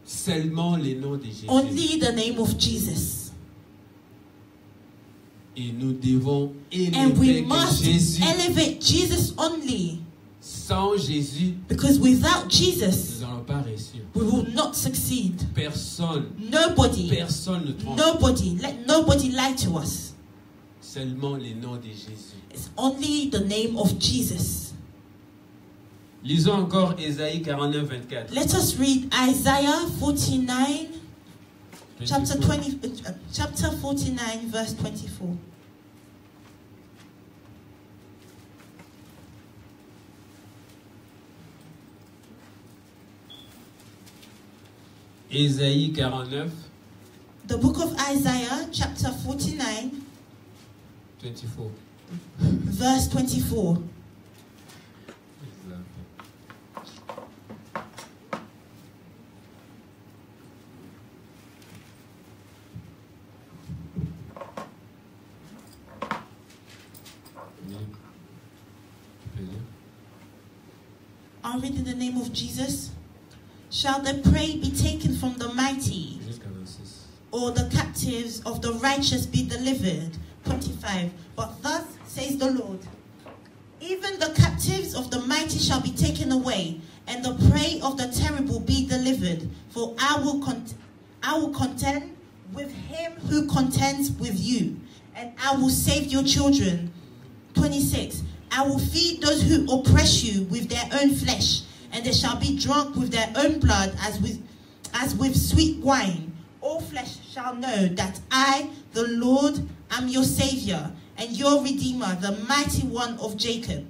Seulement le nom de Jésus. Only the name of Jesus. Et nous devons And we élever que must Jésus. elevate Jesus only. Sans Jésus, Because without Jesus, nous n'allons pas réussir. we will not succeed. Personne Nobody, ne trompe. nobody, let nobody lie to us. Seulement le nom de Jésus. It's only the name of Jesus. Lisons encore Ésaïe 49, 24. Let us read Isaiah 49, chapter 24. chapter 49, verse 24. Ésaïe 49, The book of Isaiah, chapter 49, 24. verse 24. I'll read in the name of Jesus. Shall the prey be taken from the mighty, Jusqu'à 26. or the captives of the righteous be delivered? 25. But thus says the Lord, Even the captives of the mighty shall be taken away, and the prey of the terrible be delivered. For I will contend with him who contends with you, and I will save your children. 26. I will feed those who oppress you with their own flesh, and they shall be drunk with their own blood as with sweet wine. All flesh shall know that I, the Lord, am your Savior and your Redeemer, the mighty one of Jacob.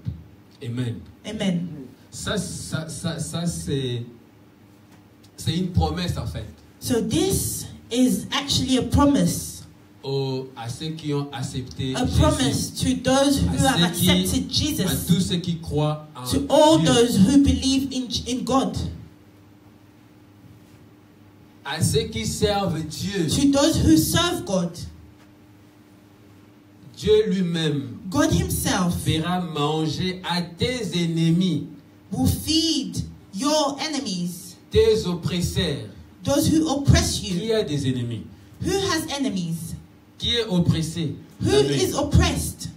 Amen. Amen. Ça c'est une promesse en fait. So this is actually a promise. À ceux qui ont accepté A Jésus. promise to those who have accepted À Jesus. tous ceux qui croient en To all Dieu. those who believe in God. À ceux qui servent Dieu. To those who serve God. Dieu lui-même God himself fera manger à tes ennemis, will feed your enemies. tes oppresseurs. Those who oppress Qui you. a des ennemis? Who has enemies? Qui est oppressé? Who La nuit. is oppressed?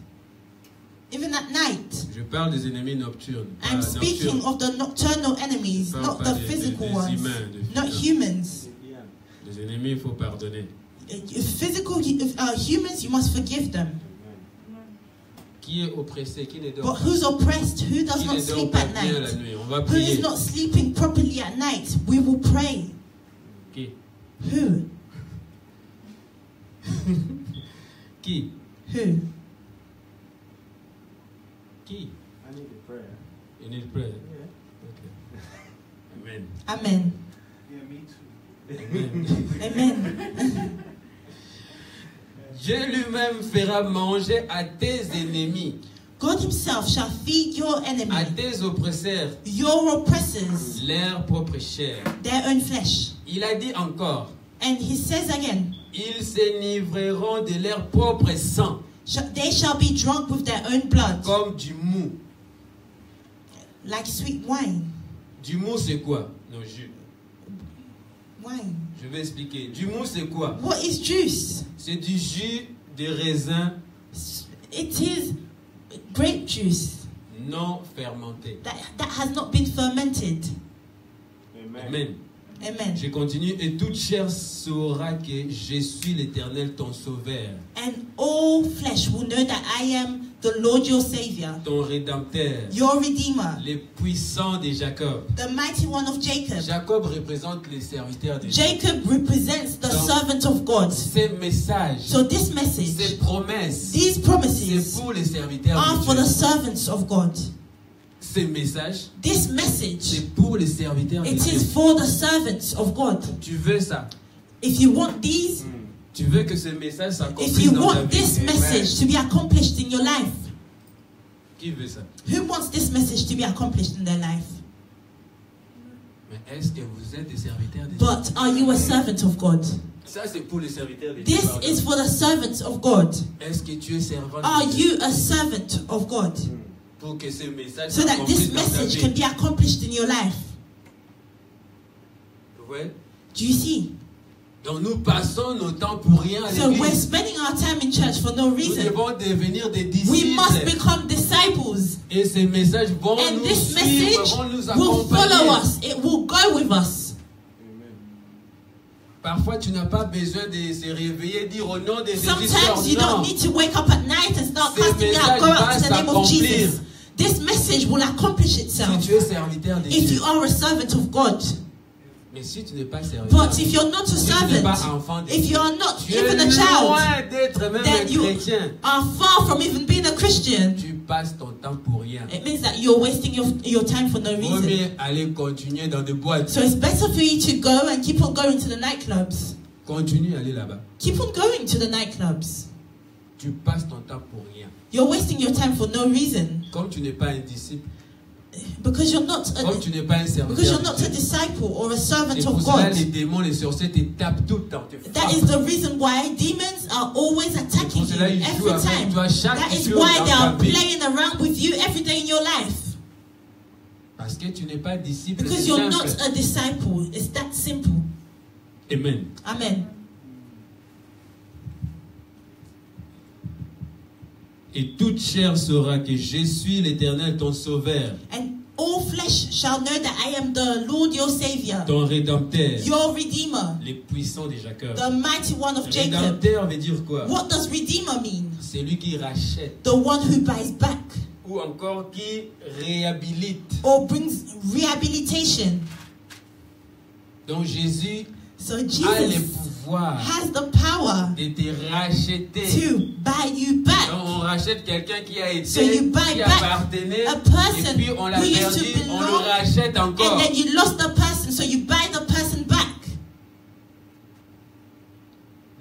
Even at night. Je parle des ennemis nocturnes. I'm pas speaking nocturnes. of the nocturnal enemies, Parle not pas the des- physical des ones. humains, des Not humains. humans. Les ennemis, il faut pardonner. Physical humans, you must forgive them. Qui est oppressé? Qui ne dort But pas? who's oppressed? Who does Qui not ne dort sleep pas at bien la night? nuit? On va Who prier. is not sleeping properly at night? We will pray. Qui? Who? Qui? Who? Qui? I need a prayer. You need prayer. Yeah. Okay. Amen. Amen. Yeah, me too. Amen. Amen. Dieu lui-même fera manger à tes ennemis, God himself shall feed your à enemy, tes oppresseurs, your oppressors, leur propre chair. their own flesh. Il a dit encore, And he says again, ils s'enivreront de leur propre sang, they shall be drunk with their own blood, comme du mou. like sweet wine. Du mou, c'est quoi? Non, jus. Wine. Je vais expliquer. Du mou, c'est quoi? What is juice? C'est du jus de raisin It is grape juice non fermenté. that has not been fermented. Amen. Amen. Amen. Je continue. Et toute chair saura que je suis l'Éternel, ton sauveur, And all flesh will know that I am the Lord your Savior, ton rédempteur, your Redeemer, le puissant de Jacob. the mighty one of Jacob. Jacob représente les serviteurs de Dieu. Jacob represents the Donc, servant of God. Ces messages, So this ces message, promesses, these c'est promises pour les serviteurs are de for the Dieu. servants of God. Ces messages, This message, c'est pour les serviteurs de it Dieu. is for the servants of God. Tu veux ça? If you want these, Tu veux que ce message if s'accomplisse you dans ta want vie? this message to be accomplished in your life, Qui veut ça? who wants this message to be accomplished in their life? Mais est-ce que vous êtes des serviteurs de Dieu? But are you a servant of God? Ça, c'est pour les serviteurs de Dieu. This pardon. is for the servants of God. Est-ce que tu es servant Are de Dieu? you a servant of God? Pour que ce message So that s'accomplisse this dans ta message vie. can be accomplished in your life. Ouais. Do you see? Donc nous passons nos temps pour rien à So we're l'église. spending our time in church for no Nous reason. devons devenir des We must disciples. become disciples. Et ces messages vont And nous this suivre, message vont nous will follow accompagner. us. It will go with us. Parfois, tu n'as pas besoin de se réveiller et dire au nom de Jésus. Sometimes you Non. don't need to wake up at night and start Ces casting out. messages Go out vont to the name of s'accomplir. Jesus. This message will accomplish Si itself tu es serviteur de if Dieu. you are a servant of God. Mais si tu n'es pas serviteur, But if you're not a si tu n'es pas servant, enfant de if Dieu, you are not tu es even a child, loin d'être même then un you chrétien. are far from even being a Christian. Tu passes ton temps pour rien. It means that you're wasting your time for no Il vaut reason. mieux aller continuer dans des boîtes. So it's better for you to go and keep on going to the nightclubs. Continue à aller là-bas. Keep on going to the nightclubs. Tu passes ton temps pour rien. You're wasting your time for no reason. Comme tu n'es pas un disciple, Because you're not comme tu n'es pas un serviteur because you're de not Dieu. a disciple or a servant Et pour of cela, God. les démons, les sorciers te tapent tout le temps. Te That is frappent. the reason why demons are always attacking Pour cela, you ils jouent every avec time. toi chaque That is jour why dans they ta are vie. playing around with you every day in your life. Parce que tu n'es pas disciple. Because c'est you're simple. not a disciple. It's that simple. Et toute chair saura que je suis l'Éternel, ton sauveur, And all flesh shall know that I am the Lord your Savior, ton rédempteur, your Redeemer, les puissants de Jacob. the mighty one of Jacob. Rédempteur veut dire quoi? What does Redeemer mean? C'est lui qui rachète The one who buys back ou encore qui réhabilite. or brings rehabilitation. Donc Jésus So a le Jesus pouvoir has the power de te racheter. to buy you back. Donc on rachète quelqu'un qui a été, So you buy qui back appartenait, a person et puis on l'a who used perdu, to on le belong, rachète encore. And then you lost the person, so you buy the person back.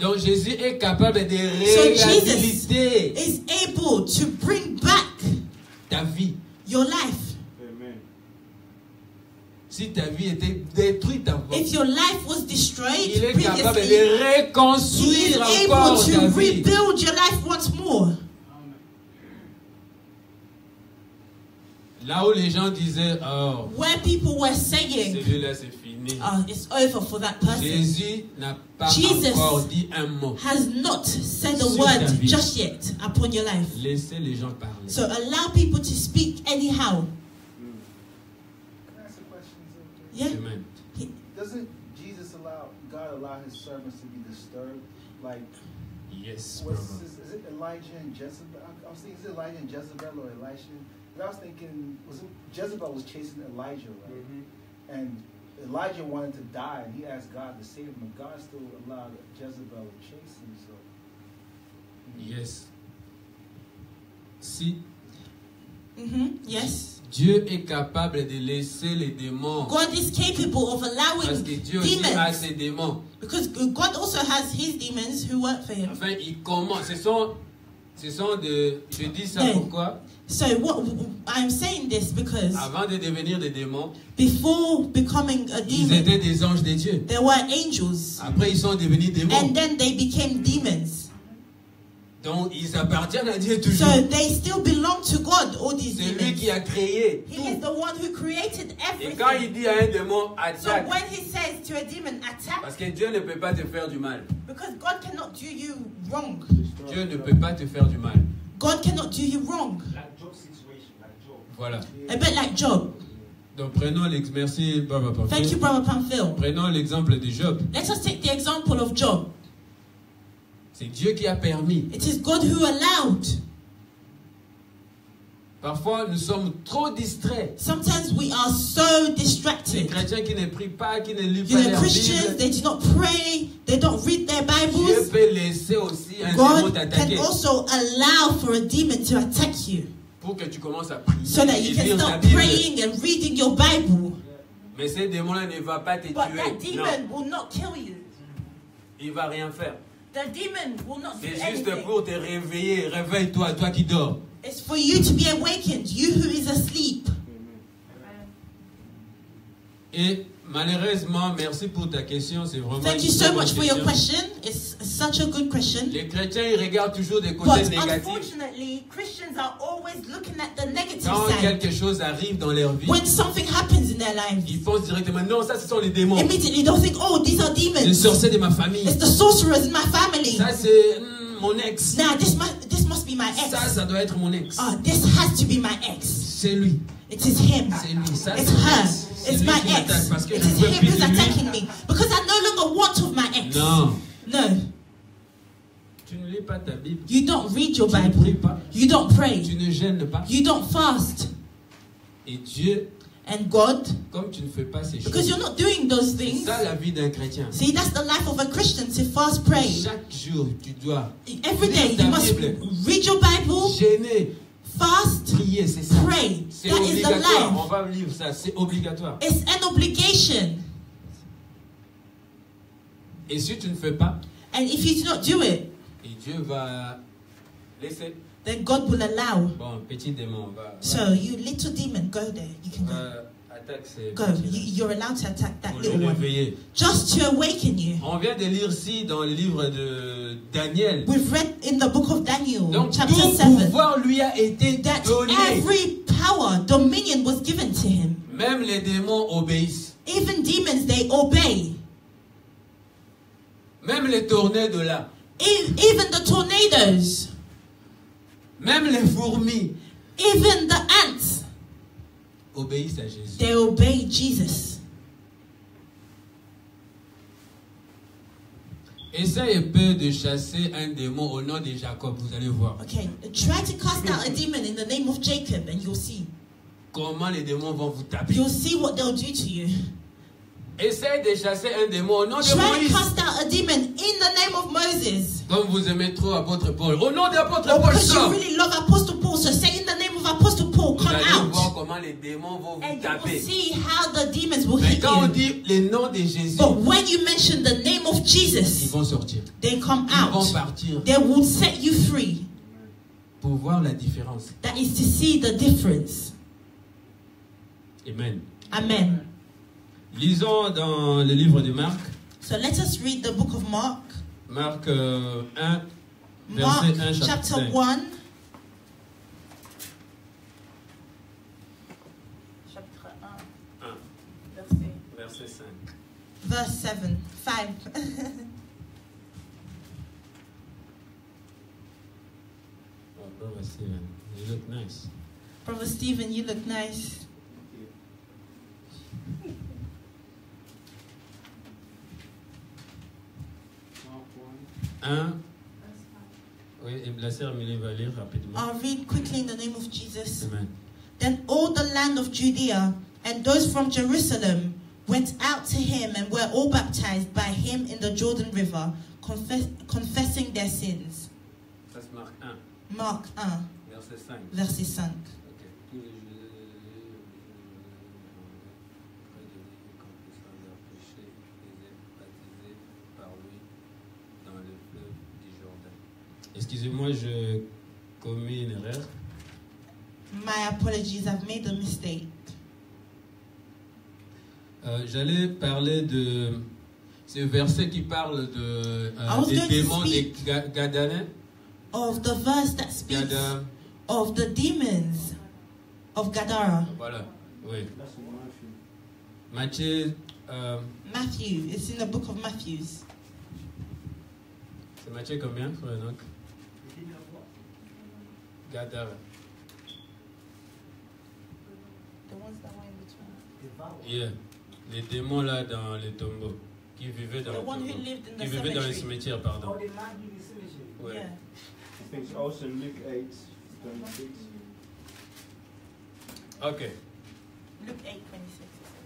Donc Jésus est capable de So Jesus réhabiliter is able to bring back ta vie. your life. Amen. Si ta vie était détruite avant, If your life was destroyed il est capable previously, de he reconstruire is encore able ta to vie. rebuild your life once more. Là où les gens disaient, oh, Where people were saying, celui-là c'est fini. it's over for that person, Jésus n'a pas Jesus encore dit un mot. has not said a Sur word ta vie. just yet upon your life. Laissez les gens parler. So allow people to speak anyhow. Can I ask a question? Yeah. Amen. Doesn't Jesus God allow his servants to be disturbed? Like, Yes, was, brother. is it Elijah and Jezebel? I was thinking, is it Elijah and Jezebel or Elisha? But I was thinking, Jezebel was chasing Elijah, right? Mm-hmm. And Elijah wanted to die, and he asked God to save him, and God still allowed Jezebel to chase him. So, Yes. Si Yes. Dieu est capable de laisser les démons, God is capable of parce allowing que Dieu aussi a demons, ses démons. because God also has his demons who work for him. Enfin, il commence. Ce sont de. Je dis ça Yeah. pourquoi? So what I'm saying this because Avant de devenir des démons, before becoming a ils demon, étaient des anges de Dieu. there were angels, Après, ils sont devenus démons. and then they became demons. Donc, ils appartiennent à Dieu toujours. So they still belong to God, all these C'est lui demons. qui a créé He tout. is the one who created Et quand il everything. dit à un démon, So attaque, when he says to a demon, attack, parce que Dieu ne peut pas te faire du mal. because God cannot do you wrong. Dieu ne peut pas te faire du mal. God cannot do you wrong. like Job's situation, like Job. Voilà. A bit like Job. Donc, prenons l'exemple. Merci, Baba Thank you, Pamphile. Brother Pamphil. Prenons l'exemple de Job. Let us take the example of Job. C'est Dieu qui a permis. It is God who allowed. Parfois, nous sommes trop distraits. Sometimes we are so Les distracted. chrétiens qui ne prient pas, qui ne lisent You pas know, leur Christians, Bible, they do not pray, they don't read their Dieu Bibles. peut laisser aussi un démon God t'attaquer can also allow for a demon to attack you pour que tu commences à prier so that et you can lire ta start Bible. praying and reading your Bible. Mais ce démon-là ne va pas te But that tuer. Non, demon will not kill you. il va rien faire. The demon will not do C'est juste anything. pour te réveiller. Réveille-toi, toi qui dors. It's for you to be awakened, you who is asleep. Et malheureusement, merci pour ta question. C'est vraiment Thank une you so très bonne much for your question. question. It's such a good question. Les chrétiens, ils regardent toujours des côtés But négatifs. unfortunately, Christians are always looking at the negative Quand side. quelque chose arrive dans leur vie, When something happens in their lives, ils pensent directement, non, ça ce sont les démons. immediately they'll think, oh, these are Les demons. sorciers de ma famille. It's the sorcerers in my family. Ça c'est mon ex. Nah, this must be my Ça, ex. ça doit être mon ex. Oh, this has to be my ex. C'est lui. It is him. C'est lui. Ça, It's c'est mon her. ex. C'est It's lui my qui m'attaque ex. parce que It je ne is veux him plus who's de lui. attacking me because I no longer want of my ex. Non. No, Tu ne lis pas ta Bible. you don't read your Tu ne pries Bible. pas. You don't pray. Tu ne gênes pas. You don't fast. Et Dieu, And God, comme tu ne fais pas ces because choses, you're not doing those c'est things. ça la vie d'un chrétien. See, that's the life of a Christian, to fast, pray. Chaque jour, tu dois Every day lire ta you must Bible, read your Bible, gêner, fast, prier, c'est ça. pray. C'est That is the obligatoire. On life. va lire ça, c'est obligatoire. It's an obligation. Et si tu ne fais pas, And if you do not do it, et Dieu va laisser. then God will allow. Bon, petit démon, So, you little demon, go there. You can go. attaque ces Go. petits-là You're allowed to attack that pour little le one. réveiller. Just to awaken you. On vient de lire ici dans le livre de Daniel. We've read in the book of Daniel, Donc chapter tout 7, pouvoir lui a été that donné. every power, dominion was given to him. Même les démons obéissent. Even demons, they obey. Même les tornades là. Even the tornadoes. Même les fourmis Even the ants, obéissent à Jésus. they obey Jesus. Essaye un peu de chasser un démon au nom de Jacob, vous allez voir. Okay, try to cast out a demon in the name of Jacob and you'll see. Comment les démons vont vous taper. You'll see what they'll do to you. Essaye de chasser un démon au nom de Try and Moïse. cast out a demon in the name of Moses. Comme vous aimez trop apôtre Paul. Au nom de l'apôtre Or Paul, because you sort. really love Apostle Paul, so say in the name of Apostle Paul, Vous come allez voir out. comment les démons vont vous And you will taper. see how the demons will Mais hit quand on you. dit le nom de Jésus, But when you mention the name of ils Jesus, vont sortir. they come Ils vont out. partir They will set you free. pour voir la différence. That is to see the difference. Amen. Amen. Lisons dans le livre de Marc. So let us read the book of Mark. Marc 1, Mark verset 1, chapitre chapter 5. 1. Chapitre 1. 1, verset 5. Verse 7. 5. Oh, brother Steven, you look nice. Brother Stephen, you look nice. Un. Oui, et la sœur Amélie va lire rapidement. I'll read quickly in the name of Jesus. Amen. Then all the land of Judea and those from Jerusalem went out to him and were all baptized by him in the Jordan River, confessing their sins. Ça c'est Marc 1, Mark 1, verset 5. verset 5. Ok. Tous les Juifs près de lui, confessant leurs péchés, faisaient baptiser par lui dans le fleuve du Jourdain. Excusez-moi, je commis une erreur. My apologies, I've made a mistake. J'allais parler de ce verset qui parle de, was des going to démons des speak Gadarènes. Of the verse that speaks Gadara. of the demons of Gadara. Voilà, oui. Matthieu, Matthew, it's in the book of Matthews. c'est Matthieu combien, frère Enoch? Gadara. The ones that were in between. Yeah. Les démons là dans les tombeaux, qui vivaient dans The les one who tombeaux. lived in the Qui vivaient dans les cemetery. cimetières, pardon. Ouais. Yeah. I think it's also Luke 8:26. Ok. Luke 8:26.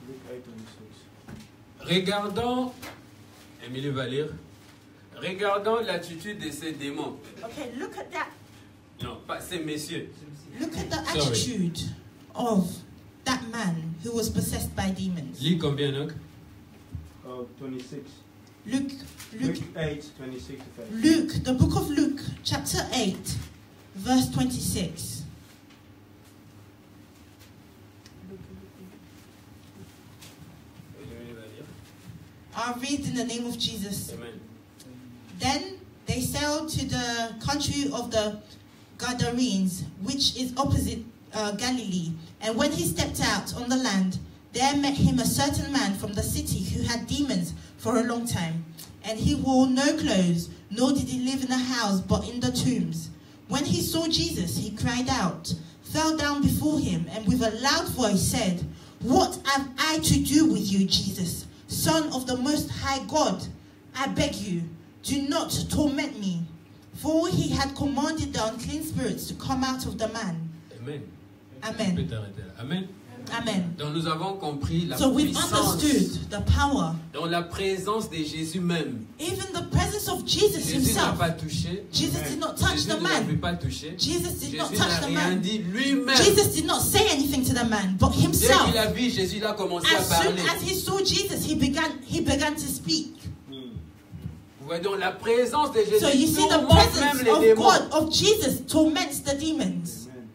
Luke 8:26. Regardons, Émilie va lire, regardons l'attitude de ces démons. Okay, look at that. Non, pas ces messieurs. Look at the Sorry. attitude of that man who was possessed by demons. Lis combien, Enoch? 26. Luke, Luke 8:26 to 30. Luke, the book of Luke, chapter 8, verse 26. Émilie va lire. I'll read in the name of Jesus. Amen. Then they sailed to the country of the Gadarenes, which is opposite Galilee. And when he stepped out on the land, there met him a certain man from the city who had demons for a long time. And he wore no clothes, nor did he live in a house, but in the tombs. When he saw Jesus, he cried out, fell down before him, and with a loud voice said, "What have I to do with you, Jesus, Son of the Most High God? I beg you, do not torment me." For he had commanded the unclean spirits to come out of the man. Amen. Amen. Tu peux t'arrêter là. Amen. Amen. Donc nous avons compris la So we've puissance, understood the power, dans la présence de Jésus même. even the presence of Jesus Jésus n'a himself. pas touché. Jesus did not touch Jésus the ne l'avait man. pas touché. Jesus did not Jésus touch n'a the rien man. dit lui-même. Jesus did not say anything to the man, but Dès himself. qu'il a vu Jésus, il a commencé à As soon parler. as he saw Jesus, he began to speak. Vous voyez donc la présence de Jésus So you see the tourmente même presence les of démons. God, of Jesus, torments the demons. Amen.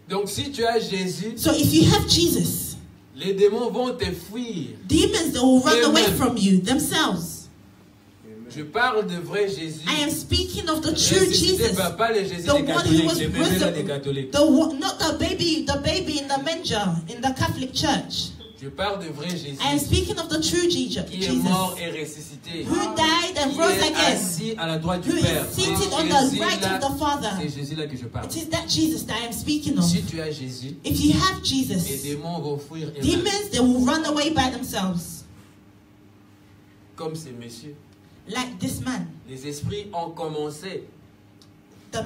Donc si tu as Jésus, So if you have Jesus, les démons vont te fuir. demons, they will run away Amen. from you themselves. Je parle de vrai Jésus. I am speaking of the true Ressuscité, Jesus, pas le Jésus the des one who catholiques, was le bébé là des risen, catholiques. not the baby in the manger in the Catholic Church. Je Je parle de vrai Jésus I am speaking of the true qui est Jesus, mort et ressuscité. who died and Qui rose est again, assis à la droite du who Père. is seated on the right of the Father. C'est Jésus-là que je parle. It is that Jesus that I am speaking of. Si tu as Jésus, If you have les Jesus, démons vont fuir eux-mêmes. demons, they will run away by themselves. Comme ces messieurs. Like this man. Les esprits ont commencé. The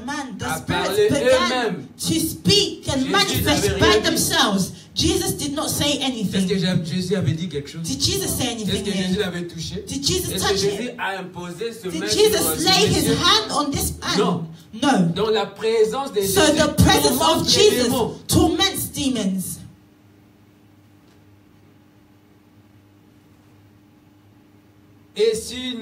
À spirits parler began eux-mêmes. to speak and Jésus manifest n'avait by rien dit. themselves. Jesus did not say Est-ce que anything. Jésus avait dit quelque chose? Did Jesus say Est-ce anything que Jésus here? l'avait touché? Did Jesus Est-ce que touch Jésus him? a imposé ce Did maître Jesus lay his messieurs? hand on this man? Non. No. Dans la présence des So Jésus, the presence tourmente of les Jesus démons. torments demons. Et si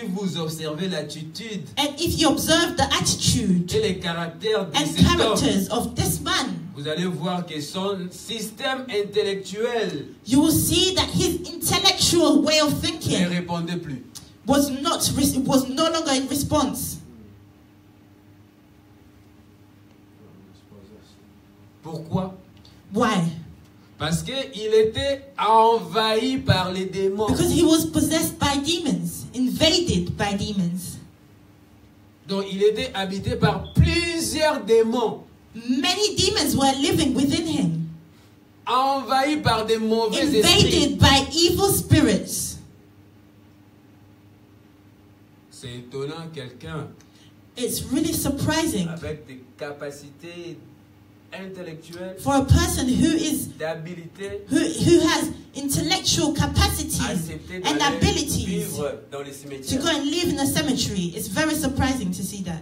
vous observez l'attitude And if you observe the attitude et les caractères de and cet homme, characters of this man, vous allez voir que son système intellectuel you will see that his intellectual way of ne thinking répondait plus. was no longer in response. Pourquoi? Why? Parce qu'il était envahi par les démons. Because he was possessed by demons, invaded by demons. Donc il était habité par plusieurs démons. Many demons were living within him, Envahi par des mauvais esprits. invaded by evil spirits. C'est étonnant, quelqu'un It's really surprising avec des capacités intellectuelles, for a person d'habilité, who has intellectual capacities accepter and d'aller abilities vivre dans les to cimetières. go and live in a cemetery. It's very surprising to see that.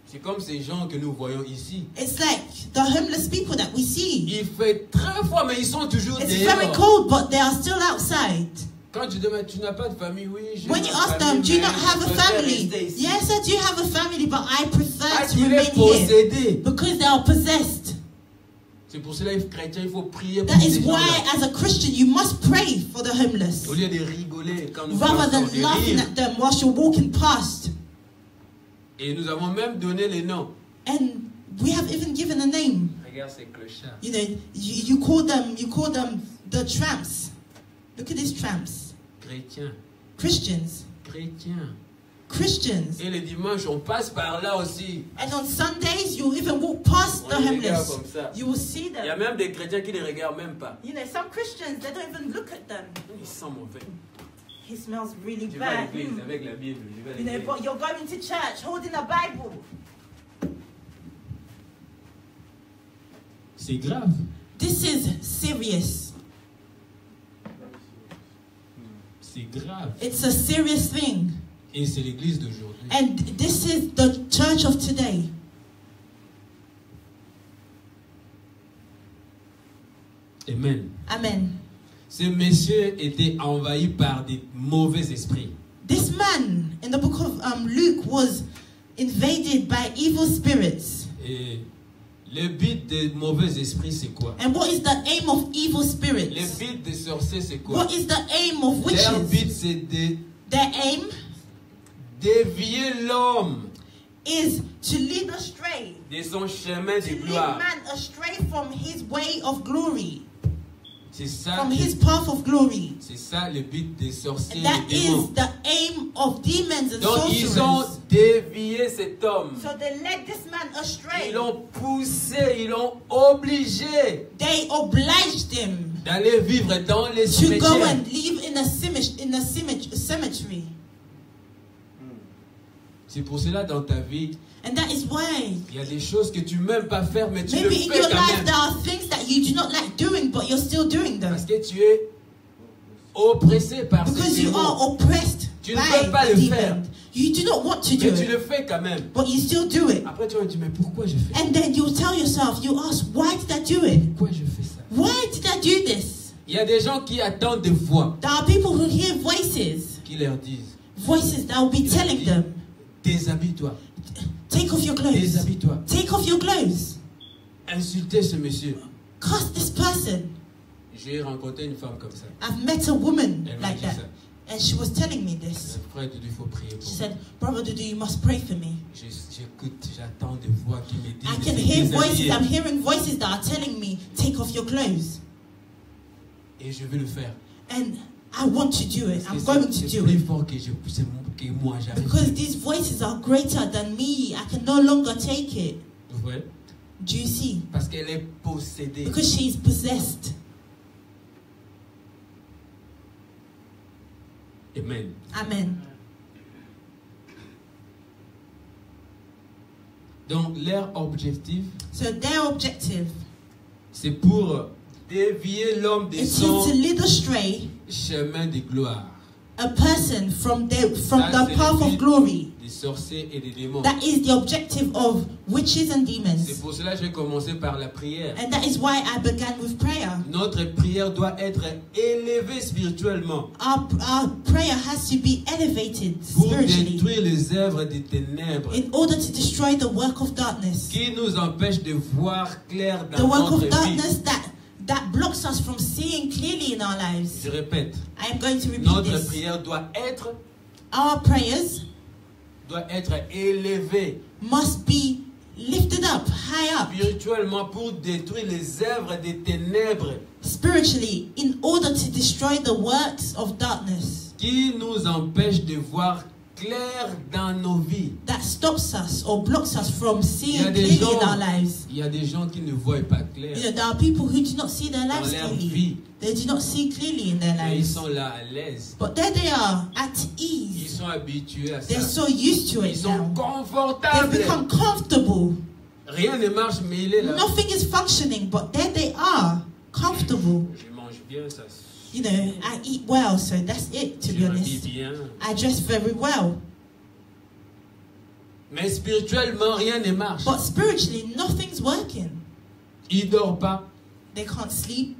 C'est comme ces gens que nous voyons ici. It's like the homeless people that we see. Il fait très froid, mais ils sont toujours It's very dehors. cold, but they are still outside. Quand tu demandes, tu n'as pas de famille? Oui, j'ai When ma you ask famille, them, do you mais not have je a préfère family? rester ici. Yes, I do have a family, but I prefer Parce to qu'il remain est here. possédé. Because they are possessed. C'est pour cela, chrétien, il faut prier pour That ces is why, gens-là. as a Christian, you must pray for the homeless. Au lieu de rigoler quand nous Rather than pensons de laughing rire. at them whilst you're walking past. Et nous avons même donné les noms. And we have even given a name. Regarde ces clochards. You know, you call them the tramps. Look at these tramps. Chrétiens. Christians. Chrétiens. Christians. Et le dimanche, on passe par là aussi. And on Sundays, you'll even walk past the On les regarde homeless. comme ça. You will see Il y a them. même des chrétiens qui ne les regardent même pas. You know, some Christians, they don't even look at them. Ils sont mauvais. He smells really Je vais à bad. l'église avec la Bible. Je vais à You know, l'église. but you're going to church holding a Bible. C'est grave. This is serious. C'est grave. It's a serious thing. Et c'est l'église d'aujourd'hui. And this is the church of today. Amen. Amen. Ce monsieur était envahi par des mauvais esprits. This man in the book of Luke was invaded by evil spirits. Et le but des mauvais esprits, c'est quoi? And what is the aim of evil Le spirits? but des sorciers, c'est quoi? What is the aim of Leur but, witches? c'est de Their aim dévier l'homme is to lead astray, de son chemin to de lead gloire. man astray from his way of glory, C'est ça, from his path of glory. c'est ça le but des sorciers And that et des is démons. the aim of demons and Donc ils ont sorcerers. dévié cet homme. So they led this man astray. Ils l'ont poussé, ils l'ont obligé They obliged him d'aller vivre dans les to go cimetières. and live in a cemetery. C'est pour cela dans ta vie, And that is why il y a des choses que tu n'aimes pas faire, mais tu le maybe in fais your quand life même. there are things that you do not like doing, but you're still doing them. Parce que tu es oppressé par ces Because you démons. are oppressed Tu ne peux pas by le the faire. demon. You do not want to do Mais tu it, le fais quand même. but you still do it. Après tu vas te dire, mais pourquoi je fais ça? And then you tell yourself, you ask, why did I do it? Pourquoi je fais ça? Why did I do this? Il y a des gens qui attendent des voix There are people who hear voices, qui leur disent, voices that will be telling them, déshabille-toi, take off your clothes, déshabille-toi. take off your clothes, Insultez ce monsieur. curse this person. J'ai rencontré une femme comme ça. I've met a woman Elle m'a like dit that, ça. and she was telling me this. Frère Doudou, il faut prier pour She moi. said, Brother Dudu, you must pray for me. J'écoute, j'attends des voix qui me I disent can de hear se voices, déshabiller. I'm hearing voices that are telling me, take off your clothes. Et je vais le faire. And I want to do it. I'm Parce going que to c'est do plus it. fort que moi, j'arrive. Because these voices are greater than me. I can no longer take it. Vous voyez? Do you see? Parce qu'elle est possédée. Because she is possessed. Amen. Amen. Donc leur objectif, So their objective c'est pour dévier l'homme de is son to lead astray chemin de gloire, a person from the c'est path le of but glory. des sorciers et des démons. That is the objective of witches and C'est demons. pour cela que j'ai commencé par la prière. And that is why I began with prayer. Notre prière doit être élevée spirituellement Our prayer has to be elevated pour spiritually détruire les œuvres des ténèbres in order to destroy the work of darkness. qui nous empêchent de voir clair The dans work notre of vie. darkness that blocks us from seeing clearly in our lives. Je répète, I am going to repeat notre this. prière doit être Our prayers élevée must be lifted up, high up, spirituellement pour détruire les œuvres des ténèbres spiritually, in order to destroy the works of darkness qui nous empêchent de voir clair dans nos vies. that stops us or blocks us from Il y seeing a des clearly gens, in our lives. il y a des gens qui ne voient pas clair You know, there are people who do not see their dans lives leur clearly. vie. They do not see clearly in their Et ils lives. sont là à l'aise. But there they are, at Ils ease. sont habitués à They're ça. so used to Ils it sont now. They've confortables. become comfortable. Rien ne marche, mais il est là. Nothing is functioning, but there they are, comfortable. Je mange bien, ça. You know, I eat well, so that's it, to Je be m'habille honest. bien. I dress very well. Mais spirituellement, rien ne marche. But spiritually, nothing's working. Ils ne dorment pas. They can't sleep.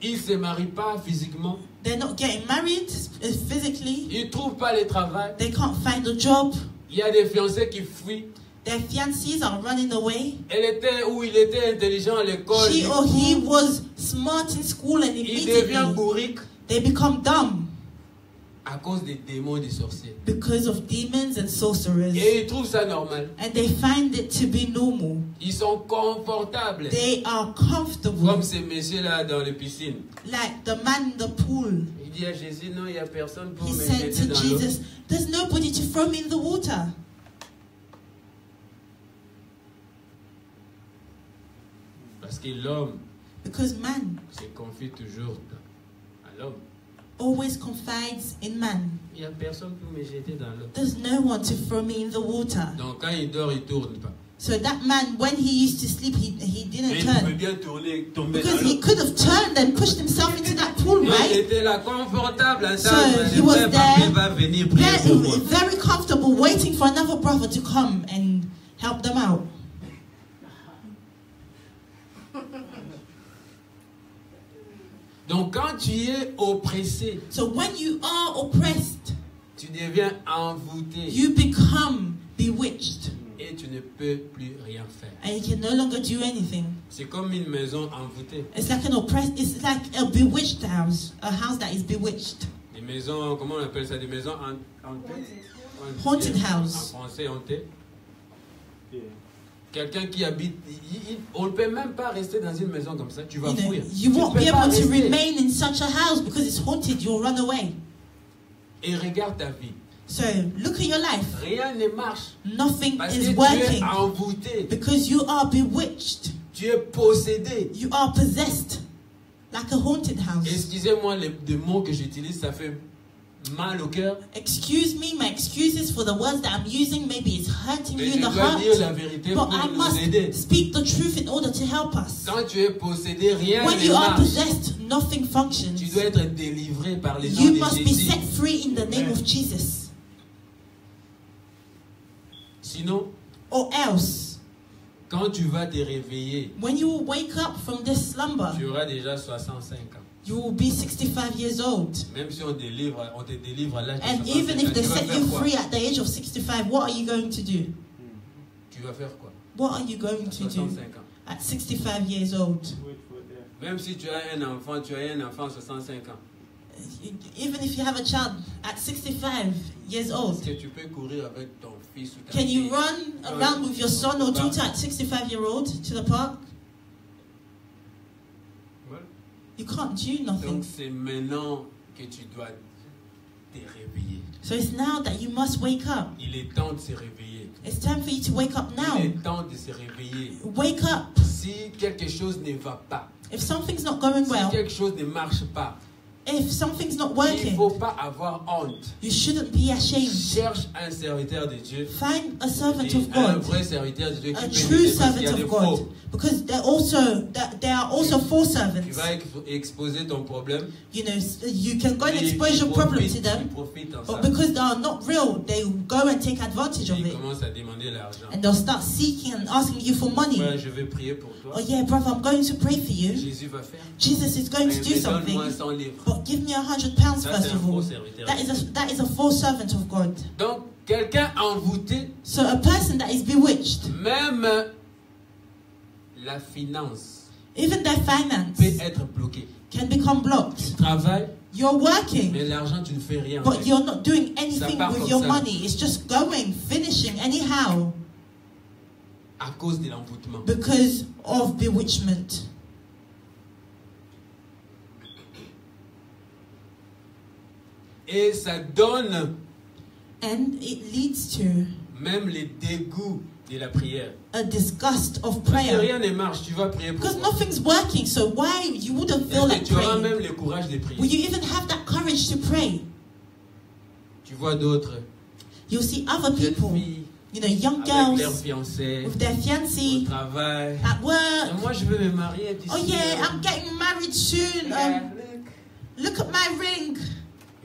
Ils ne se marient pas physiquement. They're not getting married physically. Ils ne trouvent pas le travail. They can't find a job. Il y a des fiancés qui fuient. Their fiancés are running away. Elle était ou il était intelligent à l'école. She or he was smart in school and Il devient immediately bourrique they become dumb à cause des démons et des sorciers. because of demons and sorcerers. Et ils trouvent ça normal. And they find it to be normal. Ils sont confortables. They are comfortable. Comme ces messieurs-là dans les piscines. Like the man in the pool. Il dit à Jésus, non, il n'y a personne pour He me said jeter to dans l'eau. Jesus, there's nobody to throw me in the water. Parce que l'homme Because man se confie toujours à l'homme. always confides in man. Il n'y a personne pour me jeter dans l'eau. There's no one to throw me in the water. Donc quand il dort, il ne tourne pas. So that man, when he used to sleep, he Mais didn't il peut turn. bien tourner, tomber dans Because l'eau. he could have turned and pushed himself into that pool, Il right? était là confortable So ensemble. he Le was frère Papé there, va venir prier pour moi. very comfortable, waiting for another brother to come and help them out. Donc quand tu es oppressé, So when you are oppressed, tu deviens envoûté you become bewitched et tu ne peux plus rien faire. and you can no longer do anything. C'est comme une maison envoûtée. It's like it's like a bewitched house, a house that is bewitched. Des maisons, comment on appelle ça? Des maisons hantées? Haunted house. En français, hantées. Yeah. Quelqu'un qui habite, on ne peut même pas rester dans une maison comme ça. Tu vas You know, fuir. you Tu won't peux be pas able to rester. remain in such a house because it's haunted. You'll run away. Et regarde ta vie. So look at your life. Rien ne marche. Nothing Parce is que tu es working envoûté. because you are bewitched. Tu es possédé. You are possessed like a haunted house. Excusez-moi les mots que j'utilise, ça fait mal au cœur. Excuse me, my excuses for the words that I'm using. Maybe it's hurting Mais you je in the dois dire la heart. vérité But pour I nous aider. must speak the truth in order to help us. Quand tu es possédé, rien When ne you are marche. possessed, nothing functions. Tu dois être délivré par les noms You de must be Jésus. set free in the name of Jesus. Sinon, Or else, quand tu vas te réveiller, when you will wake up from this slumber, tu auras déjà 65 ans. you will be 65 years old. Même si on te délivre à l'âge de And 65 even if ans, they tu vas set faire you quoi? free at the age of 65, what are you going to do? Tu vas faire quoi? What are you À going to do 65 ans. at 65 years old? Wait for death. Même si tu as un enfant, tu as un enfant à 65 ans. Even if you have a child at 65 years old, Est-ce que tu peux courir avec ton fils ou ta can you fille? run around with your son or daughter at 65-year-old to the park? Voilà. You can't do Donc nothing. c'est maintenant que tu dois te réveiller. So it's now that you must wake up. Il est temps de se réveiller. It's time for you to wake up Il now. est temps de se réveiller. Wake up. Si quelque chose ne va pas, If something's not going si well, quelque chose ne marche pas, if something's not il ne working, faut pas avoir honte. you shouldn't be ashamed. Cherche un serviteur de Dieu. Find a servant Et of un God, vrai serviteur de Dieu qui a peut true t'aider parce qu'il y a servant des of faux. God, because there are also false Tu servants. vas exposer ton problème. You know, you can go and mais expose your problem to them, ils profitent en but ça. because they are not real, they will go and take advantage of Ils it, commencent à demander l'argent. and they'll start seeking and asking you for money. Ouais, je vais prier pour toi. Oh yeah, brother, I'm going to pray for you. Jésus va faire. Jesus is going to Mais do something, donne-moi 100 livres. but give me £100 Ça, first c'est un of faux all. serviteur. That is a false servant of God. Donc, quelqu'un envoûté, So a person that is bewitched, même la finance even their finance peut être bloquée. can become blocked. Tu travailles, You're working, mais l'argent, tu ne fais rien. but avec. you're not doing anything part with comme your ça. money. It's just going, finishing anyhow À cause de l'envoûtement. because of bewitchment. Et ça donne And it leads to même les dégoûts de la prière. a disgust of Parce que prayer. rien ne marche, tu vas prier pour Because toi. nothing's working, so why you wouldn't feel Est-ce like que tu auras praying? même le courage de Will prier? you even have that courage to pray? Tu vois d'autres You'll see other jeunes people, filles you know, young avec leurs girls fiancés with their au fiancé travail. at Et work. moi, je veux me marier d'ici. Oh yeah, I'm getting married soon. Look at my ring.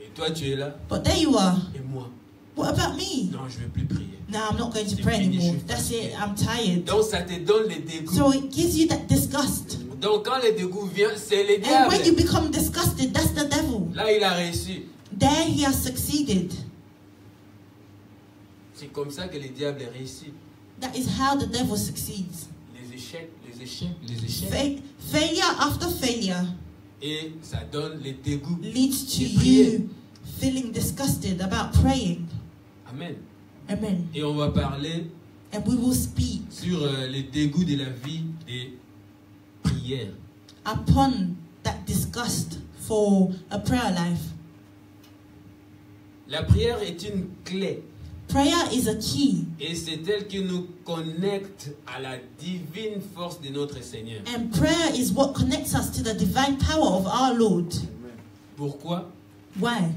Et toi, tu es là. But there you are. Et moi, What about me? non, je ne vais plus prier. No, I'm not going to C'est pray fini, anymore. je suis That's it. fatigué. I'm tired. Donc, ça te donne les dégoûts. So it gives you that disgust. Donc, quand les dégoûts viennent, c'est le And when you diable. become disgusted, that's the devil. Là, il a réussi. There he has succeeded. C'est comme ça que le diable réussit. That is how the devil succeeds. Les échecs, les échecs, les échecs. Failure after failure Et ça donne les dégoûts. leads to de prier. you feeling disgusted about praying. Amen. Amen. Et on va parler And we will speak sur les dégoûts de la vie des prières. upon that disgust for a prayer life. La prière est une clé. Prayer is a key, Et c'est elle qui nous connecte à la divine force de notre Seigneur. and prayer is what connects us to the divine power of our Lord. Amen. Pourquoi? Why?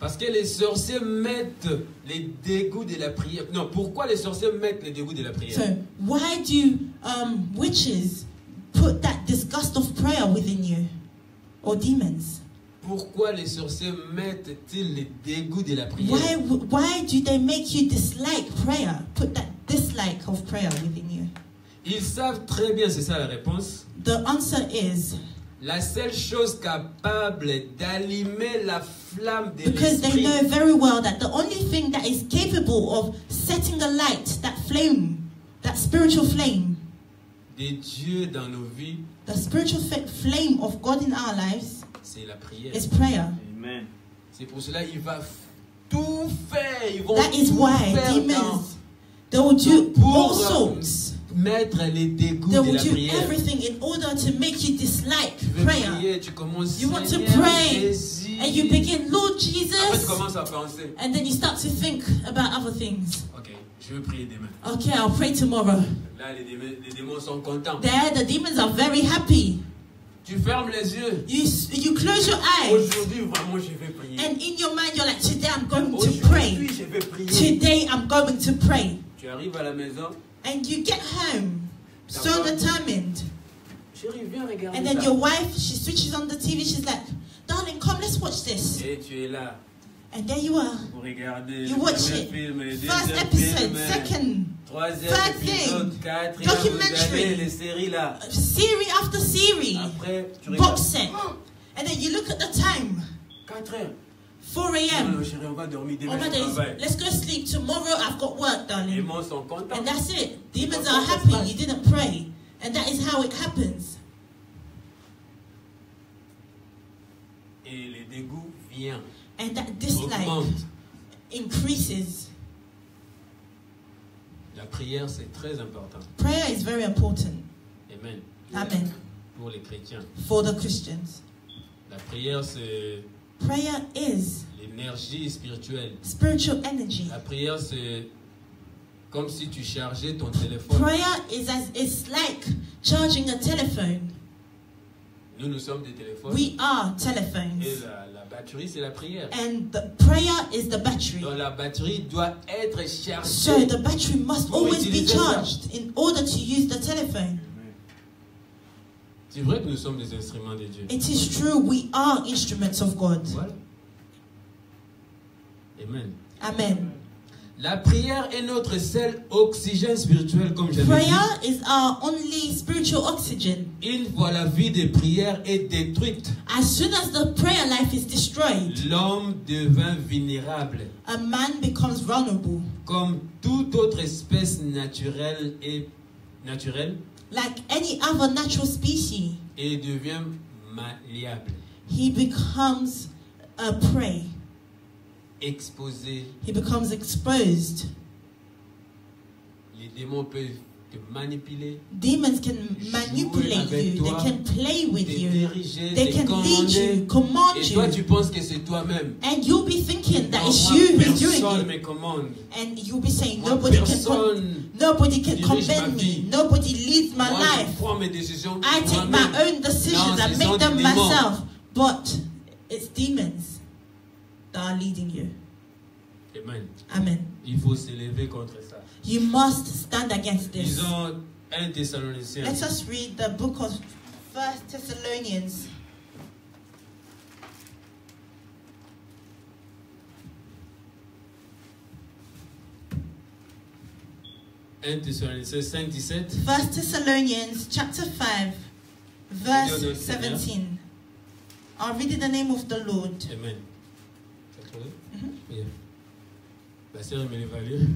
Parce que les sorciers mettent les dégoûts de la prière. Non, pourquoi les sorciers mettent les dégoûts de la prière? So, why do witches put that disgust of prayer within you? Or demons? Pourquoi les sorciers mettent-ils les dégoûts de la prière? Why do they make you dislike prayer? Put that dislike of prayer within you? Ils savent très bien, c'est ça la réponse. The answer is La seule chose capable d'allumer la flamme de because they l'esprit know very well that the only thing that is capable of setting alight that flame, that spiritual flame, de Dieu dans nos vies, the spiritual flame of God in our lives, c'est la prière. is prayer. Amen. C'est pour cela qu'il va tout faire. Ils vont That is tout why faire demons, they will do all sorts. mettre les dégoûts They de will la do prière. everything in order to make you dislike Tu veux prayer. prier, tu commences You want to Seigneur pray, Jésus. and you begin, Lord Après, tu Jesus, commences à penser. and then you start to think about other things. Ok, je veux prier demain. Okay, I'll pray tomorrow. Là, les démons sont contents. There, the demons are very happy. Tu fermes les yeux. You close your eyes, Aujourd'hui, vraiment, je vais prier. and in your mind, you're like, today I'm going to pray. Aujourd'hui, je vais prier. Today I'm going to pray. Tu arrives à la maison. And you get home, so determined. Chérie, viens regarder And then ça. your wife, she switches on the TV, she's like, darling, come, let's watch this. Et tu es là And there you are. pour regarder You le watch premier it. film, le First deuxième episode, film, second, troisième third épisode, thing, quatrième, vous documentary. allez, les séries là. series after series, Après, tu regardes. box set. And then you look at the time, 4 heures. 4 Non, a.m. non, chérie, on va dormir Oh demain, my je days, travaille. let's go sleep. Tomorrow I've got work, Les darling. démons sont contents. And that's it. Demons are happy you didn't pray. And that is how it happens. Et les dégoûts viennent, And that dislike augmentent. increases. La prière, c'est très important. Prayer is very important. Amen. Amen. pour les chrétiens. for the Christians. La prière, c'est Prayer is l'énergie spirituelle. spiritual energy. La prière, c'est comme si tu chargeais ton téléphone. Prayer is it's like charging a telephone. Nous sommes des téléphones. We are Et telephones. la batterie, c'est la prière. And the prayer is the battery. Donc la batterie doit être chargée. So the battery must Pour always be utiliser ça. charged in order to use the telephone. C'est vrai que nous sommes des instruments de Dieu. It is true, we are instruments of God. Voilà. Amen. Amen. La prière est notre seul oxygène spirituel, comme j'avais Prayer dit. is our only spiritual oxygen. Une fois la vie de prière est détruite, As soon as the prayer life is destroyed, l'homme devint vulnérable, a man becomes vulnerable. comme toute autre espèce naturelle Like any other natural species, et devient malléable, he becomes a prey. exposé. He becomes exposed. Les démons peuvent te manipuler, Demons can manipulate avec you. They toi, can play with te you. diriger, They te can lead you, commander. command Et toi, you. tu penses que c'est toi-même. And you'll be thinking that Non, it's moi, you who's doing personne it. me commande. And you'll be saying Moi, nobody can personne dirige command ma me. vie. Nobody leads my Moi, life. je prends mes décisions I take moi-même. my own decisions. Non, I ce make sont them des démons. myself. But it's demons that are leading you. Amen. Amen. Il faut s'élever contre ça. You must stand against this. Disons 1 Thessaloniciens. Let us read the book of 1 Thessalonians. Thessaloniciens 5, 17. 1 Thessalonians chapter 5, verse 17. I'll read in the name of the Lord. Amen. Tu as trouvé? Mhm. Yeah. La sœur me l'évalue.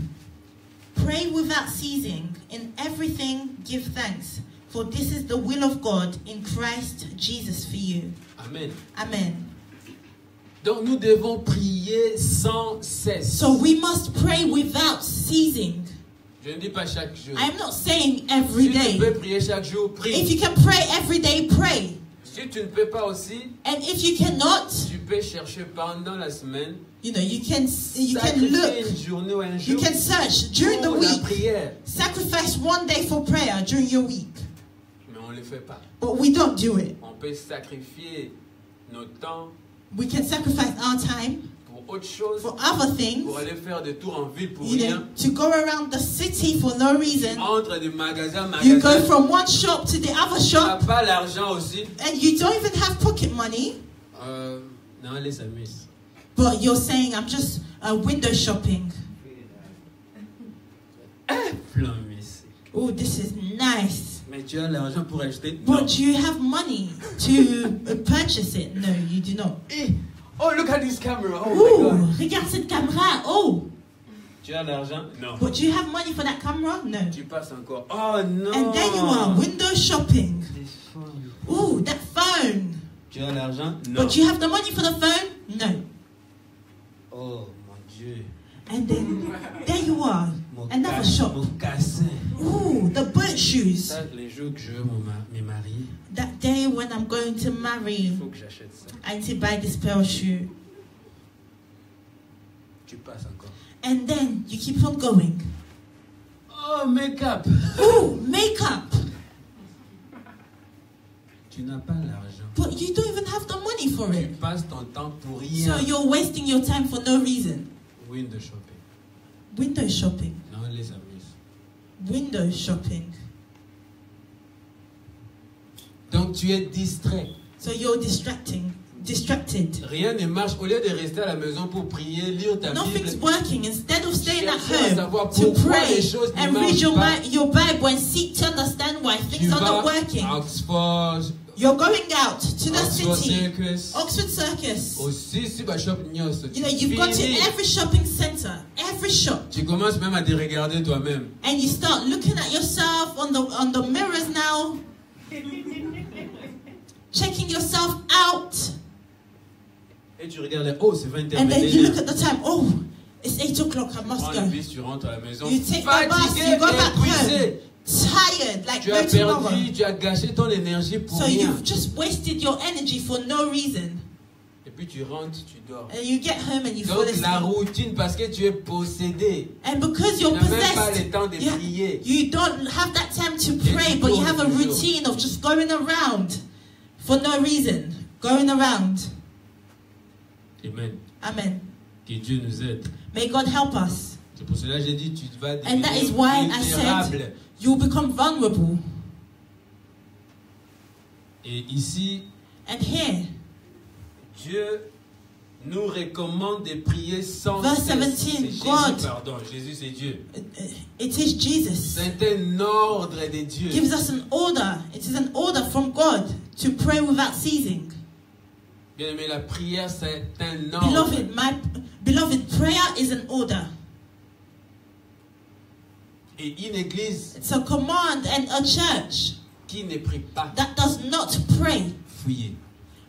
Pray without ceasing. In everything give thanks, for this is the will of God in Christ Jesus for you. Amen. Amen. Donc nous devons prier sans cesse. So we must pray without ceasing. Je ne dis pas chaque jour. I'm not saying every Si tu day. peux prier chaque jour, If prie. you can pray every day, pray. Si tu ne peux pas aussi, And if you cannot, tu peux chercher pendant la semaine. you can Sacrifier look, une journée ou un you jour can search during the pour la week. prière. Sacrifice one day for prayer during your week. Mais on ne le fait pas. But we don't do it. On peut sacrifier nos temps We can sacrifice our time pour autre chose, for other things, pour aller faire des tours en ville pour you know, rien. to go around the city for no reason. Entre de magasin en You go magasin. from one shop to the other Tu n'as shop, pas l'argent aussi. and you don't even have pocket money. Non, laisse s'amuser. But you're saying, I'm just window shopping. Flammis. Oh, this is nice. Mais tu as l'argent pour acheter? Non. But do you have money to purchase it? No, you do not. Eh, oh, look at this camera. Oh my Ooh, God. regarde cette caméra. Oh, Tu as l'argent? Non. but do you have money for that camera? No. Tu passes encore. Oh non. And there you are, window shopping. Téléphone. Ooh, that phone. Tu as l'argent? Non. But do you have the money for the phone? No. Oh mon Dieu. And then there you are, another shop. Mocassin. Ooh, the boat shoes. Ça, les jours que je veux me marier, That day when I'm going to marry, il faut que j'achète ça. I need to buy this pair of shoe. Tu passes encore. And then you keep on going. Oh, make-up. Ooh, makeup. Tu n'as pas l'argent. But you don't even have the money for Tu it. passes ton temps pour So rien. you're wasting your time for no reason. Window shopping. Window shopping. Non, les amis. Window shopping. Donc tu es distrait. So you're distracted. Rien ne marche. Au lieu de rester à la maison pour prier, lire ta Nothing's Bible, working. Instead of staying at chercher à savoir home to pourquoi pray les choses ne and read marchent pas. your Bible and seek to understand why Tu things are not vas working. à Oxford, You're going out to the Oxford city, Circus. Oxford Circus. Aussi, si tu shop nyos, You know, you've gone to fini. every shopping center, every shop, Tu commences même à te regarder toi-même. and you start looking at yourself on the mirrors now, checking yourself out, Et tu regardes, oh, c'est 20h. and then you look at the time. Oh, it's 8 o'clock. I must Prends le go. bus, tu rentres à la maison. You take the bus, Fatigué you go et back épuisé. tired, like Tu no as tomorrow. perdu, tu as gâché ton énergie pour So rien. you've just wasted your energy for no reason. Et puis tu rentres, tu dors. And you get home and you fall Donc la asleep. routine, parce que tu es possédé. And because Tu you're n'as même pas possessed, le temps de prier. you don't have that time to pray, but you have a routine of just going around for no reason. Going around. Amen. Amen. Que Dieu nous aide. May God help us. C'est pour cela que j'ai dit, tu vas And that is devenir why I vulnérable. said you'll become vulnerable. Et ici, And here, Dieu nous recommande de prier sans Verse cesse. 17, C'est Jésus, God. pardon. Jésus, c'est Dieu. it is Jesus. C'est un ordre de Dieu. Gives us an order. It is an order from God to pray without ceasing. Bien aimé, la prière, c'est un ordre. Beloved, prayer is an order. Et une église It's a command, and a church qui ne prie pas, that does not pray, fuyez.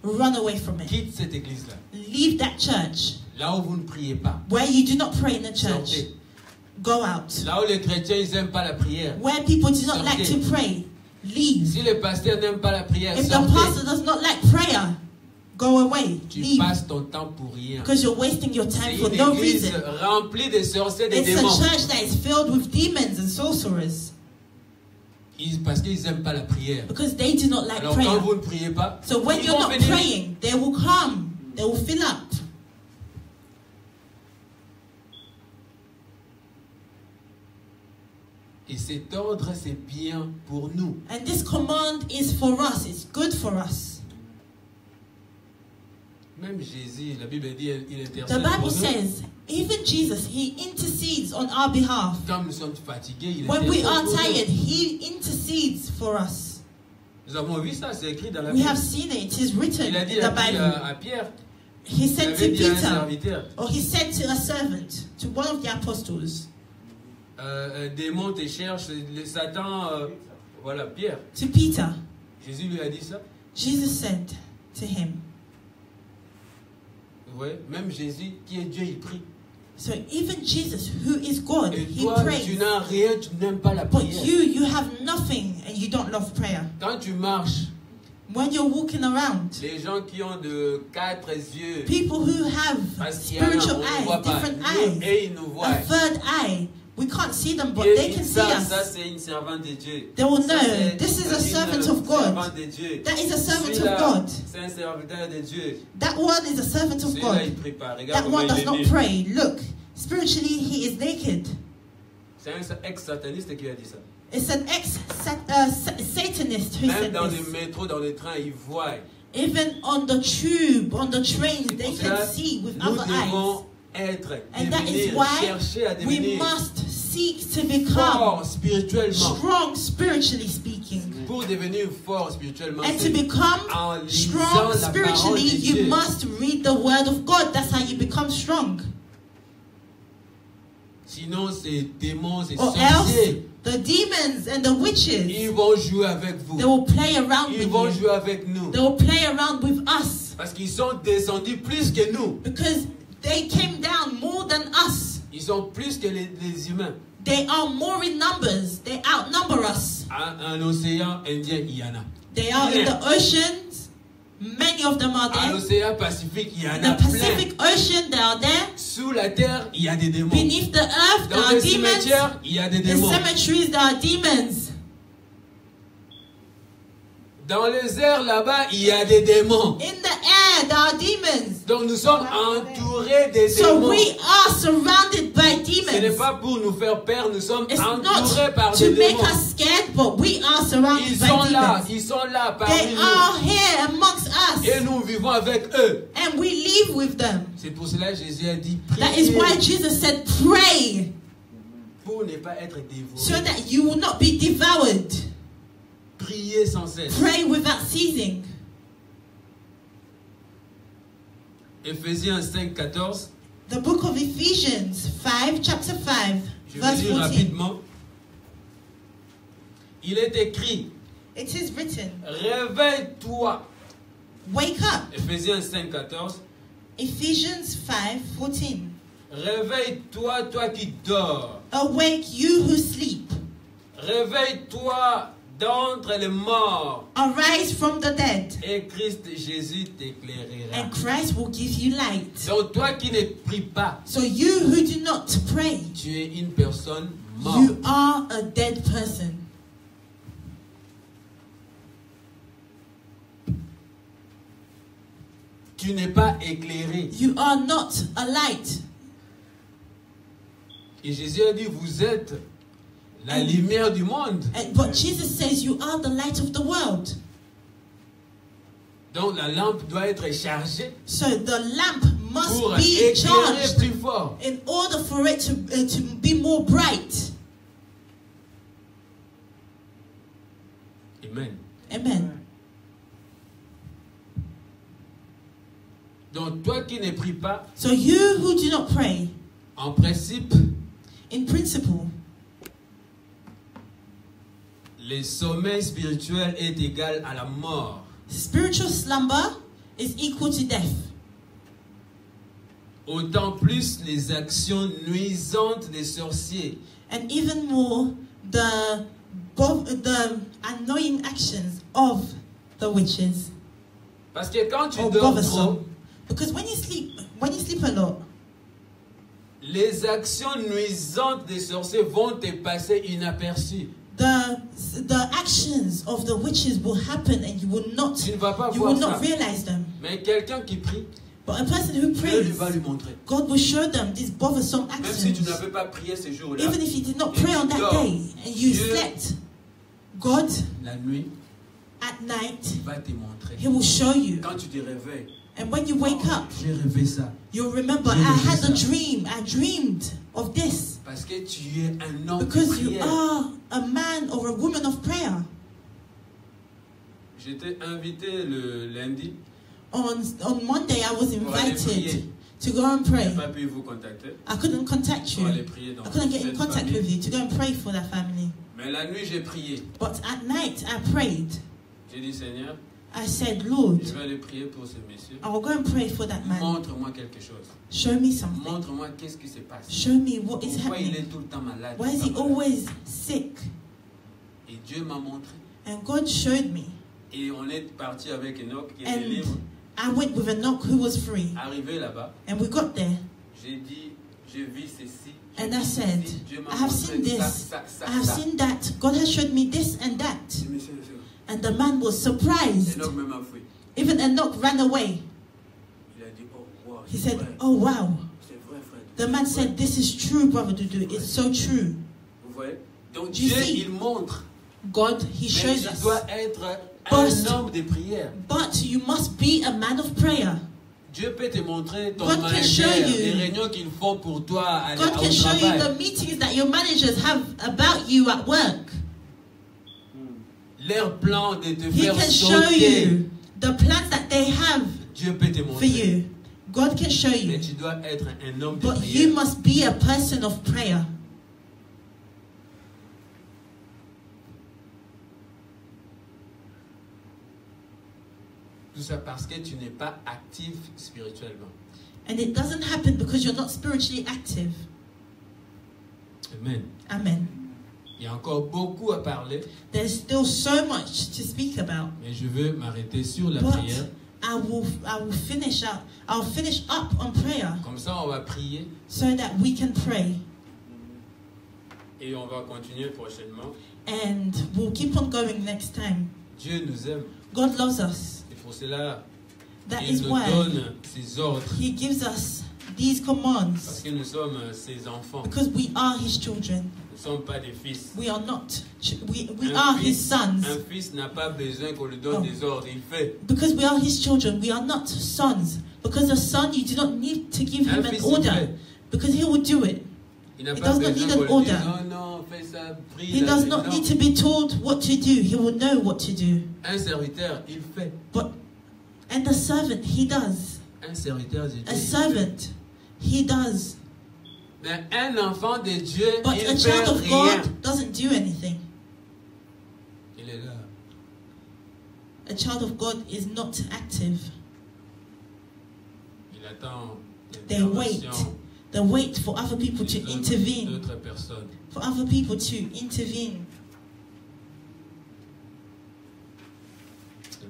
run away from it. Quitte cette église-là. Leave that church. Là où vous ne priez pas. Where you do not pray in the church, Sortez. go out. Là où les chrétiens, ils n'aiment pas la prière. Where people do not like Sortez. to pray, leave. Si le pasteur n'aime pas la prière, If the sortez. pastor does not like prayer, go away, Tu leave. passes ton temps pour rien. Because you're wasting your time C'est for une no église reason. remplie de sorciers, de It's démons. a church that is filled with demons and sorcerers Parce qu'ils n'aiment pas la prière. because they do not like Alors quand prayer. vous ne priez pas, So when ils you're vont not venir. praying, they will come. They will fill up. Et cet ordre, c'est bien pour nous. And this command is for us. It's good for us. Même Jésus, la Bible dit, il The intercède pour Bible nous. says, even Jesus, he intercedes on our behalf. Quand nous sommes fatigués, il When we intercède are pour nous. tired, he intercedes for us. Nous avons vu ça, c'est écrit dans la We Bible. have seen it. It is written Il a in dit the Bible. à Pierre, He il said to avait dit à un Peter, serviteur, or he said to a servant, to one of the apostles, un démon te cherche, le Satan, voilà, Pierre. to Peter, Jésus lui a dit ça. Jesus said to him. Vous voyez, même Jésus, qui est Dieu, il prie. So even Jesus, who is God, Et he toi, tu prays. n'as rien, tu n'aimes pas la But prière. you have nothing and you don't love prayer. Quand tu marches, When you're walking around, les gens qui ont de 4 yeux, people who have parce qu'il y en a, on spiritual ne voit eyes, pas. different Nous, eyes, et ils nous voient. a third eye, we can't see them, but Et they ils can see savent, ça us. c'est une servante de Dieu. They will Ça, know, c'est this is a une servant of God. servante de Dieu. That is a servant of Celui-là, God. c'est un serviteur de Dieu. That one is a servant of Celui-là, il God. prie pas. Regarde That comment one il does est not né. pray. Look, spiritually he is naked. C'est un ex-sataniste qui a dit ça. It's an ex-Satanist who Même said dans le this. métro, dans le train, ils voient. Even on the tube, on the trains, they Pour can cela, see with nous other eyes. devons être, And that is devenir, why chercher à we devenir must seek to become fort spirituellement. strong spiritually speaking. Pour devenir fort spirituellement, And to c'est become en lisant strong la parole spiritually, de you Dieu. must read the word of God. That's how you become strong. Sinon, ces démons, ces Or else, sorciers, the demons and the witches, ils vont jouer avec vous. they will play around Ils with vont you. jouer avec nous. They will play around with us. Parce qu'ils sont descendus plus que nous. Because they came down more than us. Ils sont plus que les humains. They are more in numbers. They outnumber us. En océan Indien, il y en a. They are in the oceans. Many of them are En there. océan Pacifique, il y en In a the plein. Pacific Ocean, they are there. Sous la terre, il y a des démons. Beneath the earth, there Dans are les demons. cimetières, il y a des In démons. cemeteries, there are demons. Dans les airs là-bas, il y a des démons. In the air, there are demons. Donc nous sommes entourés des So démons. we are surrounded by Ce n'est demons. pas pour nous faire peur, nous sommes It's entourés not par to des make démons. us scared, but we are surrounded Ils by sont là, demons. ils sont là parmi They nous. are here amongst us. Et nous vivons avec eux. And we live with them. C'est pour cela que Jésus a dit That is priez why Jesus said, pray, pour ne pas être so dévoré. that you will not be devoured. Priez sans cesse. Pray without ceasing. Éphésiens 5, 14. The book of Ephesians 5, chapter 5, Je vais verse lire 14. rapidement. Il est écrit, It is written, réveille-toi. wake up. Éphésiens 5, 14. Ephesians 5, 14. Réveille-toi, toi qui dors. Awake, you who sleep. réveille-toi d'entre les morts, Arise from the dead, et Christ Jésus t'éclairera. and Christ will give you light. Donc toi qui ne pries pas, So you who do not pray, tu es une personne morte. you are a dead person. Tu n'es pas éclairé. You are not a light. Et Jésus a dit, vous êtes la lumière du monde. But Jesus says you are the light of the world. Donc la lampe doit être chargée So the lamp must pour be éclairer charged plus fort. in order for it to be more bright. Amen. Amen. Donc toi qui ne pries pas, So you who do not pray, en principe, in principle, le sommeil spirituel est égal à la mort. spiritual slumber is equal to death. Autant plus les actions nuisantes des sorciers, And even more, the annoying actions of the witches parce que quand tu or dors trop, bothersome. Because when you sleep a lot, les actions nuisantes des sorciers vont te passer inaperçues. the actions of the witches will happen, and you will not Tu ne vas pas voir ça. realize them. Mais quelqu'un qui prie, But a person who Dieu prays, va lui montrer. God will show them these bothersome Même si tu actions. n'avais pas prié ce jour-là, Even if you did not pray on that day and you Dieu- slept, God la nuit, at night, il va te montrer. He will show you. Quand tu te réveilles, And when you wake up, j'ai rêvé ça. you'll remember, J'ai I vu had a ça. dream. I dreamed of this. Parce que tu es un homme de Because you prière. are a man or a woman of prayer. J'étais invité le lundi. On Monday, I was Pour aller invited prier. to go and Je pray. n'ai pas pu vous contacter. I couldn't contact Pour aller you. prier dans I couldn't get in cette contact famille. with you to go and pray for that family. Mais la nuit, j'ai prié. But at night, I prayed. J'ai dit, Seigneur, I said, Lord, je vais aller prier pour ce monsieur. I will go and pray for that man. Montre-moi quelque chose. Show me something. Montre-moi qu'est-ce qui se passe. Show me what is Pourquoi il happening. est tout le temps malade? Why is he always sick? Et Dieu m'a montré. And God showed me. Et on est parti avec Enoch qui était And libre. I went with Enoch who was free. Arrivé là-bas, And we got there. j'ai dit, j'ai vu ceci. j'ai And vu I said, ceci, Dieu m'a I have montré seen ça, this. ça, ça, I have ça. seen that. God has showed me this and that. J'ai dit, monsieur, And the man was surprised. Enoch même a fui. Even Enoch ran away. Il a dit, oh, wow, He c'est said, vrai. oh wow. C'est vrai, frère. The man C'est vrai. said, this is true, brother Dudu. It's so true. Vous voyez? Donc Do you Dieu, see? il montre. God, He Mais shows tu us. dois être But- un homme de prière. But you must be a man of prayer. Dieu peut te montrer ton God can show manager, you. les réunions qu'ils font pour toi à, God au can show you travail. the meetings that your managers have about you at work. Leur plan de te He faire can show sauter. you the plans that they have Dieu peut te for montrer. you. God can show Mais you. tu dois être un homme de But prière. you must be a person of prayer. Tout ça parce que tu n'es pas actif spirituellement. And it doesn't happen because you're not spiritually active. Amen. Amen. Il y a encore beaucoup à parler, There's still so much to speak about. mais je veux m'arrêter sur la But prière. I'll finish up on prayer Comme ça, on va prier so that we can pray. et on va continuer prochainement. And we'll keep on going next time. Dieu nous aime. God loves us. Et pour cela, That il is nous why donne ses ordres. He gives us these Parce commands. que nous sommes ses enfants. Because we are His children. Nous ne sommes pas des fils. We are not. We Un are His fils- sons. Un fils n'a pas besoin qu'on lui donne Oh. des ordres. Il fait. Because we are His children, we are not sons. Because a son, you do not need to give him Un an fils, il order. fait. Because He will do it. Il n'a He pas does not besoin need qu'on an lui dise order. non, non, fais ça, prie. He là, does c'est not non. need to be told what to do. He will know what to do. Un serviteur, il fait. And the servant, he does. Un serviteur de Dieu. A il servant, he does. fait. Mais un enfant de Dieu, But il a ne child fait of rien. God doesn't do anything. Il est là. A child of God is not active. Il attend They wait. l'intervention They wait for other people to des autres- intervene. d'autres personnes. For other people to intervene.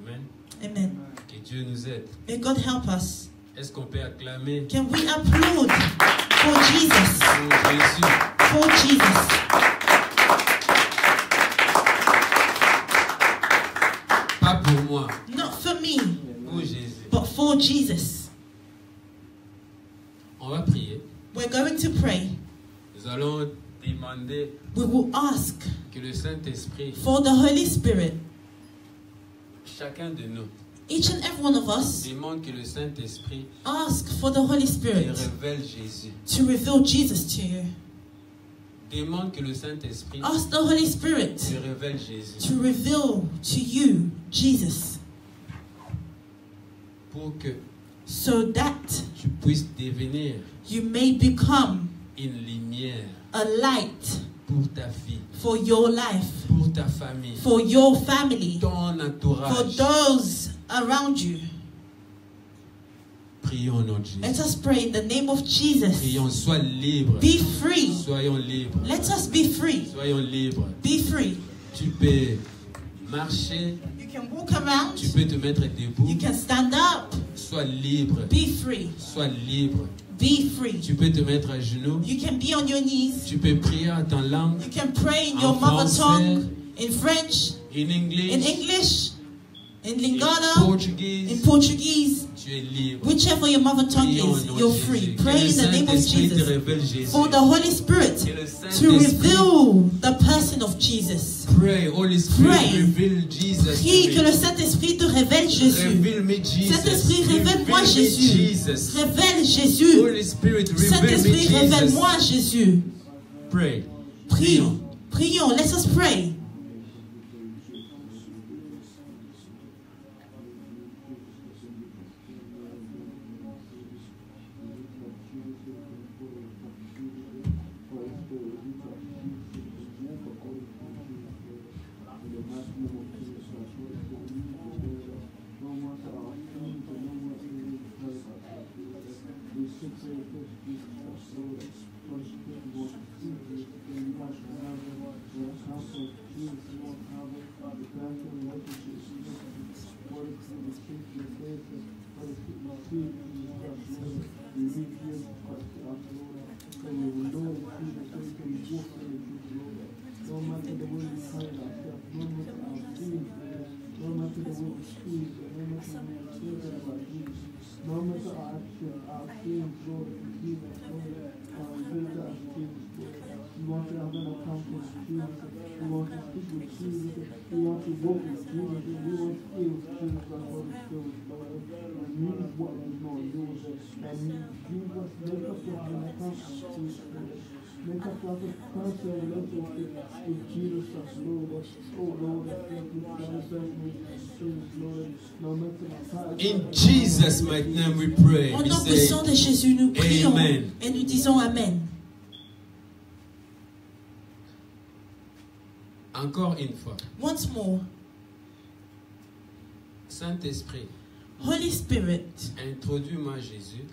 Amen. Amen. Que Dieu nous aide. May God help us. Est-ce qu'on peut acclamer Can we applaud for Jesus? pour Jésus? For Jesus. Pas pour moi, Not for me, pour Jésus. but for Jesus. On va prier. We're going to pray. Nous allons demander We will ask que le Saint-Esprit, for the Holy Spirit. chacun de nous, Each and every one of us demande que le Saint-Esprit ask for the Holy te Spirit révèle Jésus. to reveal Jesus to you. Demande que le Saint-Esprit Ask the Holy Spirit te révèle Jésus. to reveal to you Jesus, Pour que so that tu puisses devenir you may become une lumière a light pour ta vie, for your life, pour ta famille, for your family, ton for entourage. those around you. Prions au nom de Let Jésus. us pray in the name of Jesus. Prions, sois libre. Be free. Soyons libres. Let us be free. Soyons libres. Be free. Tu peux marcher, You can walk around. tu peux te mettre debout. You can stand up. Sois libre. Be free. Sois libre. Be free. Tu peux te mettre à genoux. You can be on your knees. Tu peux prier en ta langue, You can pray in En your mother français. tongue, in French, in in English, English, in in Lingala, Portuguese. in Portuguese. Tu es libre. Whichever your mother tongue Prions au is, nom de you're Jésus. free. Que Pray le in the name of Saint-Esprit te Jesus. révèle Jésus. For the Holy Spirit Que le to Saint-Esprit reveal the person of Jesus. pray. Holy Spirit, Pray. reveal Jesus. Prie to que me. le Saint-Esprit te révèle Jésus. Reveal me Jesus. Saint-Esprit, révèle-moi Reveal me Jésus. Jesus. Révèle Jésus. Holy Spirit, reveal me Saint-Esprit, Jesus. révèle-moi Jésus. Pray. Prions. Prions. Let us pray. In Jesus' mighty name we pray. Au We nom say, puissant de Jésus, nous prions Amen. et nous disons Amen. encore une fois, Once more, Saint-Esprit, Holy Spirit, introduis-moi Jésus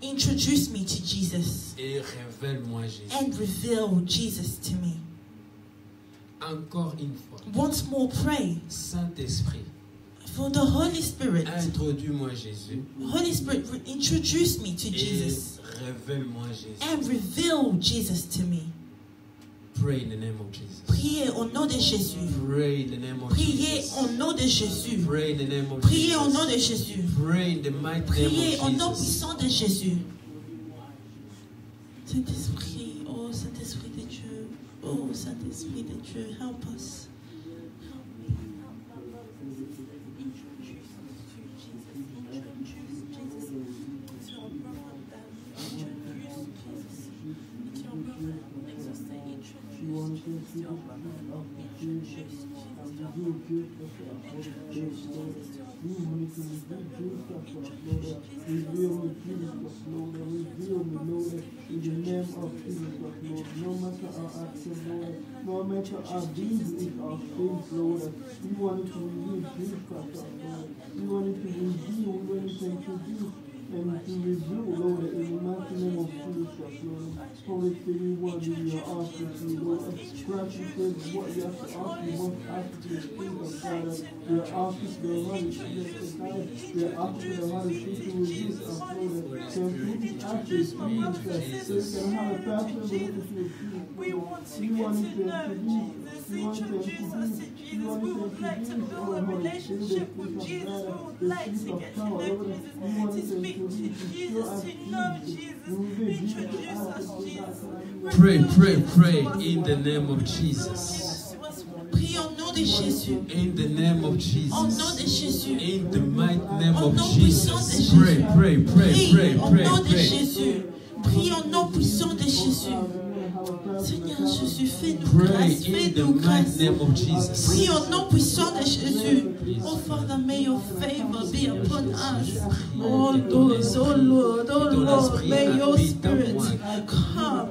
introduce me to Jesus et révèle-moi Jésus. and reveal Jesus to me. Encore une fois, Once more, pray Saint-Esprit, for the Holy Spirit. introduis-moi Jésus Holy Spirit, introduce me to et Jesus révèle-moi Jésus. and reveal Jesus to me. Pray in the name of Jesus. Priez au nom de Jésus. Pray in the name of Priez Jesus. au nom de Jésus. Pray in the name of Priez au nom de Jesus. Jésus. Pray in the mighty Priez au name nom of Jesus. puissant de Jésus. Saint-Esprit, oh Saint-Esprit de Dieu, oh Saint-Esprit de Dieu, help us. Help me, introduce us to Jesus, introduce Jesus to our brother Dan, introduce Jesus to our brother Exauster, introduce Jesus to our brother, introduce Jesus to our brother, introduce Jesus to our no matter our deeds in our faith, Lord, we wanted to reveal Jesus Christ, Lord. We wanted to reveal, we wanted to introduce and to rebuke, Lord, in the mighty name of Jesus, Lord. Holy Spirit, we want to be your offering to you, Lord. Grant you praise what you have to offer, you want to ask the Spirit of God. We are asking the Holy Spirit of God. We are asking the Holy Spirit to release us, Lord. So we ask you, Jesus, so you can have a passion relationship with you. We want to We get want to to know Jesus, introduce us to Jesus. We would like to build a relationship with Jesus. We would like to get to know Jesus, to speak to Jesus, to know Jesus. Introduce us, Jesus. Pray in the name of Jesus. Prie au nom de Jésus. In the name of Jesus. Au nom de Jésus. In the mighty name Au of nom puissant de Jesus. Jésus. Pray. Prie au nom de Jésus. Prie au nom puissant de Jésus. Seigneur Jésus, fais-nous Pray grâce, in the fais-nous mighty grâce. name of Jesus. Prie au nom puissant de Jésus. Oh Father, may your favor be upon us. Oh Lord, may your spirit come.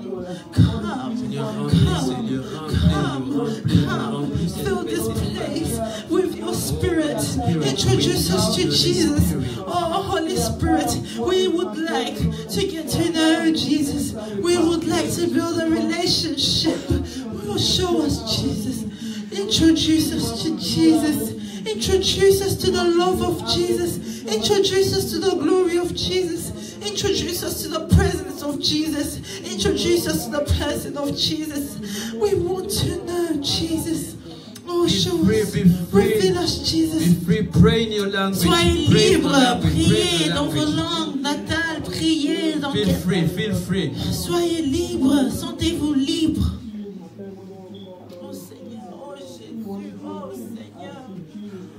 Fill this place with your spirit. Introduce us to Jesus. Oh Holy Spirit, we would like to get to know Jesus. We would like to build a relationship. Oh, show us Jesus. Introduce us to Jesus. Introduce us to the love of Jesus. Introduce us to the glory of Jesus. Introduce us to the presence of Jesus. Introduce us to the person of Jesus. We want to know Jesus. Oh, show us. Reveal us, Jesus. Be free. Pray in your language. Soyez Pray in your libres. language. Pray in Priez your dans vos language. langues natales. Priez dans Feel free. Soyez libres. Sentez-vous libres. Oh Seigneur, oh Jésus, oh Seigneur.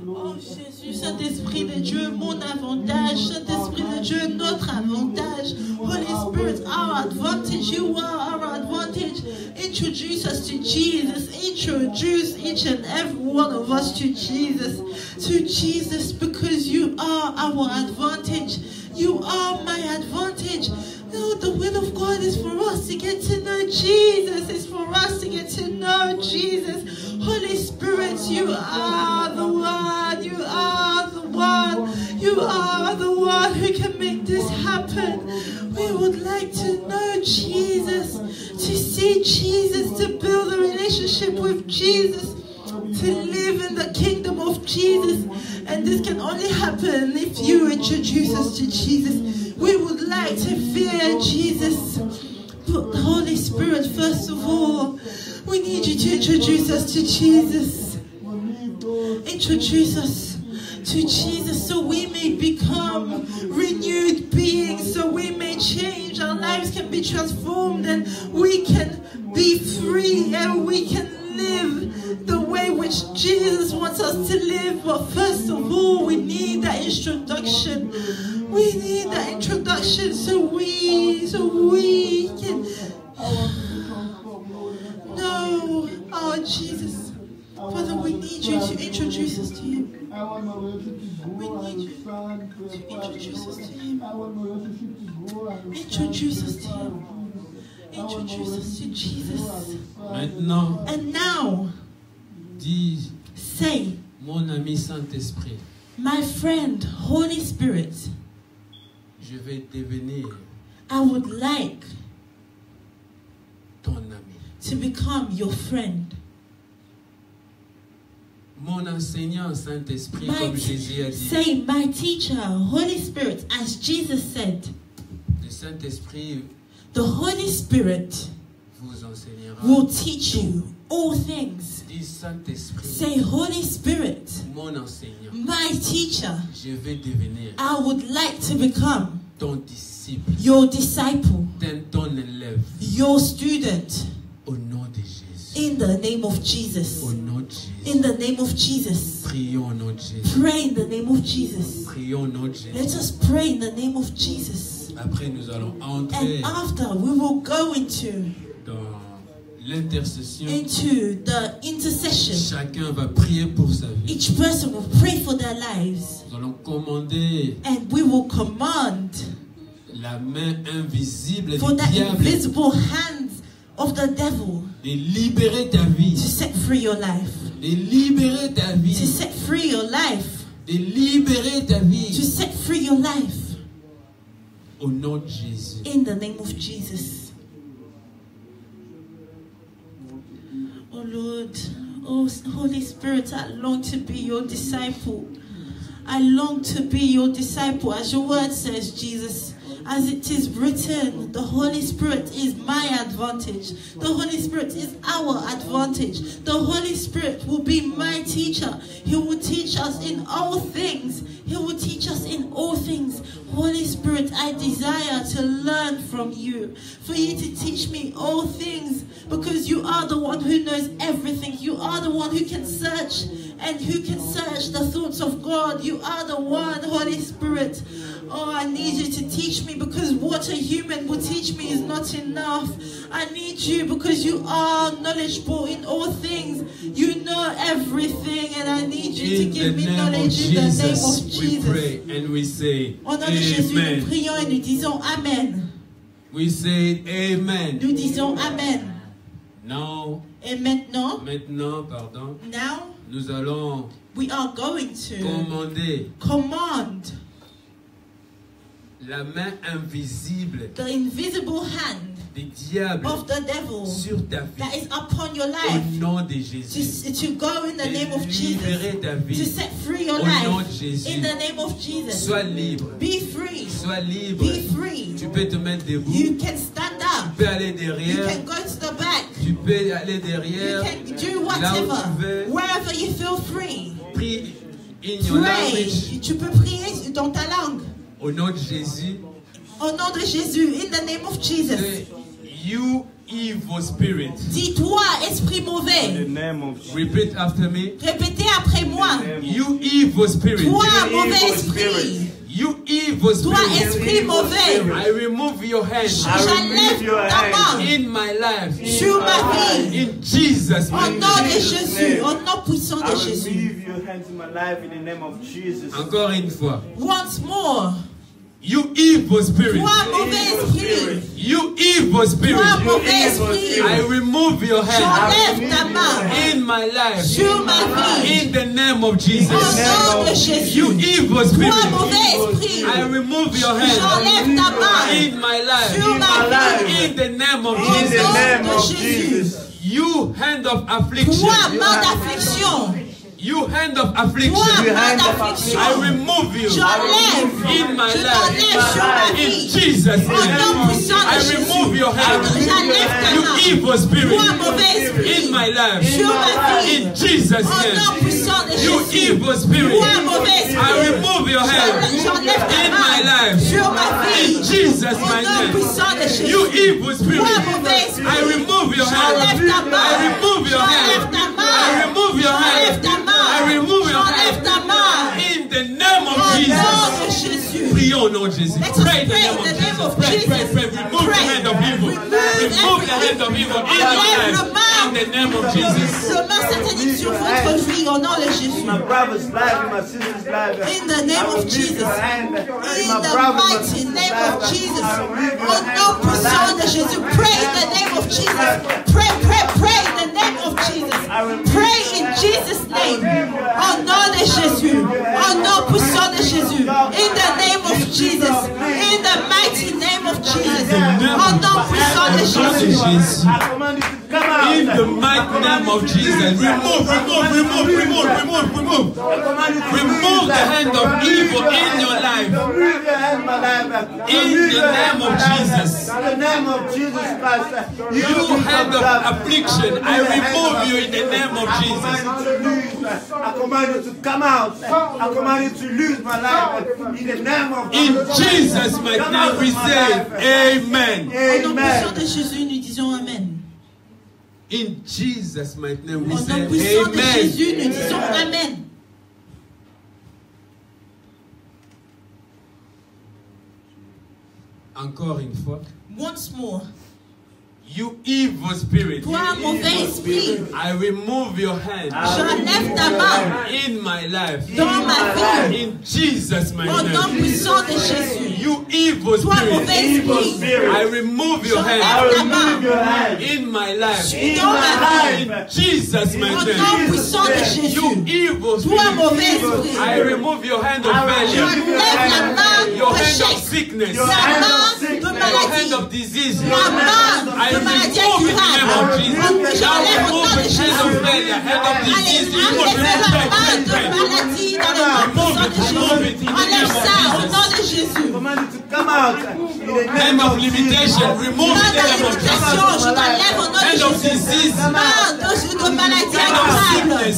Oh Jésus, Saint-Esprit de Dieu, mon avantage. Saint-Esprit de Dieu, notre avantage. Holy Spirit, our advantage. You are our advantage. Introduce us to Jesus. Introduce each and every one of us to Jesus. To Jesus, because you are our advantage. You are my advantage. No, the will of God is for us to get to know Jesus. It's for us to get to know Jesus. Holy Spirit, you are the one. You are the one. You are the one who can make this happen. We would like to know Jesus, to see Jesus, to build a relationship with Jesus, to live in the kingdom of Jesus. And this can only happen if you introduce us to Jesus. We would like to fear Jesus. But the Holy Spirit, first of all, we need you to introduce us to Jesus. Introduce us to Jesus so we may become renewed beings, so we may change, our lives can be transformed, and we can be free, and we can live the way which Jesus wants us to live. But first of all, we need that introduction. We need that introduction so we can know our Jesus. Father, we need you to introduce us to Him. We need you to introduce us to Him. Introduce us to Him. Introduce us to Jesus. Maintenant, And now, dis, say, mon ami Saint-Esprit, my friend, Holy Spirit, je vais devenir I would like ton ami. to become your friend. Mon enseignant Saint-Esprit, My comme Jésus a dit, say, my teacher, Holy Spirit, as Jesus said, le Saint-Esprit the Holy Spirit vous enseignera. will teach you all things. Dis Saint-Esprit, Say, Holy Spirit, mon enseignant, my teacher, je vais devenir I would like to become ton disciple, your disciple, ton élève, your student, au nom de Jésus. in the name of Jesus. Au nom de Jésus. In the name of Jesus. Prions au nom de Jésus. Pray in the name of Jesus. Prions au nom de Jésus. Let us pray in the name of Jesus. Après, nous allons entrer And after, we will go into dans l'intercession. the intercession. Chacun va prier pour sa vie. Each person will pray for their lives. Nous allons commander And we will command la main invisible for du the diable invisible hands of the devil de libérer ta vie. to set free your life. De libérer ta To vie. set free your life. De libérer ta To vie. set free your life. Au nom de Jésus. In the name of Jesus. Oh Lord, oh Holy Spirit, I long to be your disciple. I long to be your disciple, as your word says, Jesus. As it is written, the Holy Spirit is my advantage. The Holy Spirit is our advantage. The Holy Spirit will be my teacher. He will teach us in all things. He will teach us in all things. Holy Spirit, I desire to learn from you. For you to teach me all things. Because you are the one who knows everything. You are the one who can search and who can search the thoughts of God. You are the one, Holy Spirit. Oh, I need you to teach me, because what a human will teach me is not enough. I need you because you are knowledgeable in all things. You know everything, and I need you to give me knowledge in the name of Jesus. We pray and we say, Au nom de Jésus, nous Amen. prions et nous disons Amen. We say Amen. Nous disons Amen. Now, Et maintenant, pardon, now nous allons we are going to command la main invisible the invisible hand des diables of the devil sur ta vie. that is upon your Au life nom de Jésus. to go in the name of Jesus, Libérer ta to vie. set free your Au nom life de Jésus. in the name of Jesus. Sois libre. Be free. Sois libre. Be free. Tu peux te mettre debout. You can stand up. Tu peux aller You derrière. can go to the back. Tu peux aller You derrière. can do Là où whatever. tu veux. Wherever you feel free. Prie in your Pray. language. Tu peux prier dans ta langue. Au nom de Jésus. Au nom de Jésus, in the name of Jesus. Say, you evil spirit. Dis-toi, esprit In the mauvais. name of Jesus. Repeat after me. Répétez après moi. You evil spirit. Toi, You mauvais evil esprit. spirit. You evil Toi, spirit. esprit mauvais. I remove your hand J'enlève your ta hand. main in my life. sur ma vie. In Jesus' Au name. nom de Jesus' Jésus. name. Au nom puissant I de Jésus. remove your hands in my life in the name of Jesus. Encore une fois. Once more. You evil spirit. Toi, mauvais esprit. You evil spirit. Toi, mauvais evil esprit. spirit. I remove your hand J'enlève ta main in my life. sur ma vie. In the name of Au Jesus. nom de Jésus. You evil Toi, spirit. mauvais esprit. I remove your hand J'enlève ta main in my life. sur ma vie. In the name of Au In the nom name de of Jésus. Jesus. You hand of affliction. Toi, main d'affliction. You hand of affliction. Toi, main hand of d'affliction. I remove you J'enlève. in my Je life. t'enlève sur ma In vie. Jesus' Au nom name. puissant de I Jésus. remove your hand. J'enlève ta You main. evil spirit Toi, mauvais esprit. in my life. Sur ma vie. In Jesus' Au nom name. puissant de You Jésus. evil spirit. Toi, mauvais esprit. I remove your hand J'enlève ta in my main life. sur ma vie. In Jesus' Au my nom name. puissant de Jésus. You evil spirit. Toi, mauvais esprit. I remove your hand. J'enlève ta main. I remove your J'enlève hand. ta main. I remove your J'enlève hand. ta main. I remove your J'enlève hand. ta main. In the name Au of nom de Jesus. Jésus. Prions au nom de Jésus. Let us Pray in the pray name in of the name Jesus. of Pray, pray, Jesus. pray. Remove the Pray. hand of evil. Remove the hand of evil in your Enlève life. le mal. In the name of Jesus. Le main satanique sur votre vie au nom de Jésus. My brother's life, my sister's life. In the name I of remove Jesus. your hand In my the brother, my mighty sister's name life. of Jesus. I remove your Au hand nom in my puissant life. de Jésus. Pray in the name of Jesus. Pray, pray, pray in the name of Jesus. Pray in Jesus' name. Au nom de Jésus. Au nom puissant de Jésus. In the name of Jesus. In the mighty name of Jesus. Au nom puissant de Jésus. Jesus. I command you to come out. In the mighty name of Jesus. Remove. I command you to Remove the hand of evil in your life. remove your hand in my life. In Remove the your name hand of in my life. Jesus. In the name of Jesus Christ. You hand of affliction, I remove you in the name of Jesus. I command you to come out. I command you to lose my life. In the name of In Jesus. Jesus' mighty name we say Amen. Au nom puissant Amen. de Jésus, nous disons Amen. In Jesus' mighty name we Au say nom puissant de Amen. Jésus, nous disons Amen. Encore une fois. Once more. You evil spirit. Toi, mauvais esprit, I remove your hand j'enlève ta main in my life. dans ma vie. In Jesus' mighty Au nom name. puissant de Jésus. You evil Toi, spirit. mauvais Evil esprit. spirit. I remove your I hand remove your hand in my life. in Dans ma my vie. life. Jesus, Au my nom name. puissant de Jésus. You evil Toi, spirit. mauvais esprit. I remove your hand of I failure. remove Lève la main Your de hand of chèque. sickness. Your La hand main of de sickness. Your hand maladie. of disease. La main I de remove maladie in the name incurable. of Jesus. J'enlève Now au nom remove de the hand Jésus. of failure, hand of Allez, disease. enlève la main de maladie dans le nom puissant de Jésus. Enlève ça au nom de Jésus. Command it to come out in the name Hand of of limitation. Jesus. Remove Main in the de name of limitation, Jesus. je t'enlève au nom de Hand of Jésus. disease. Main de maladie Hand of incurable. sickness.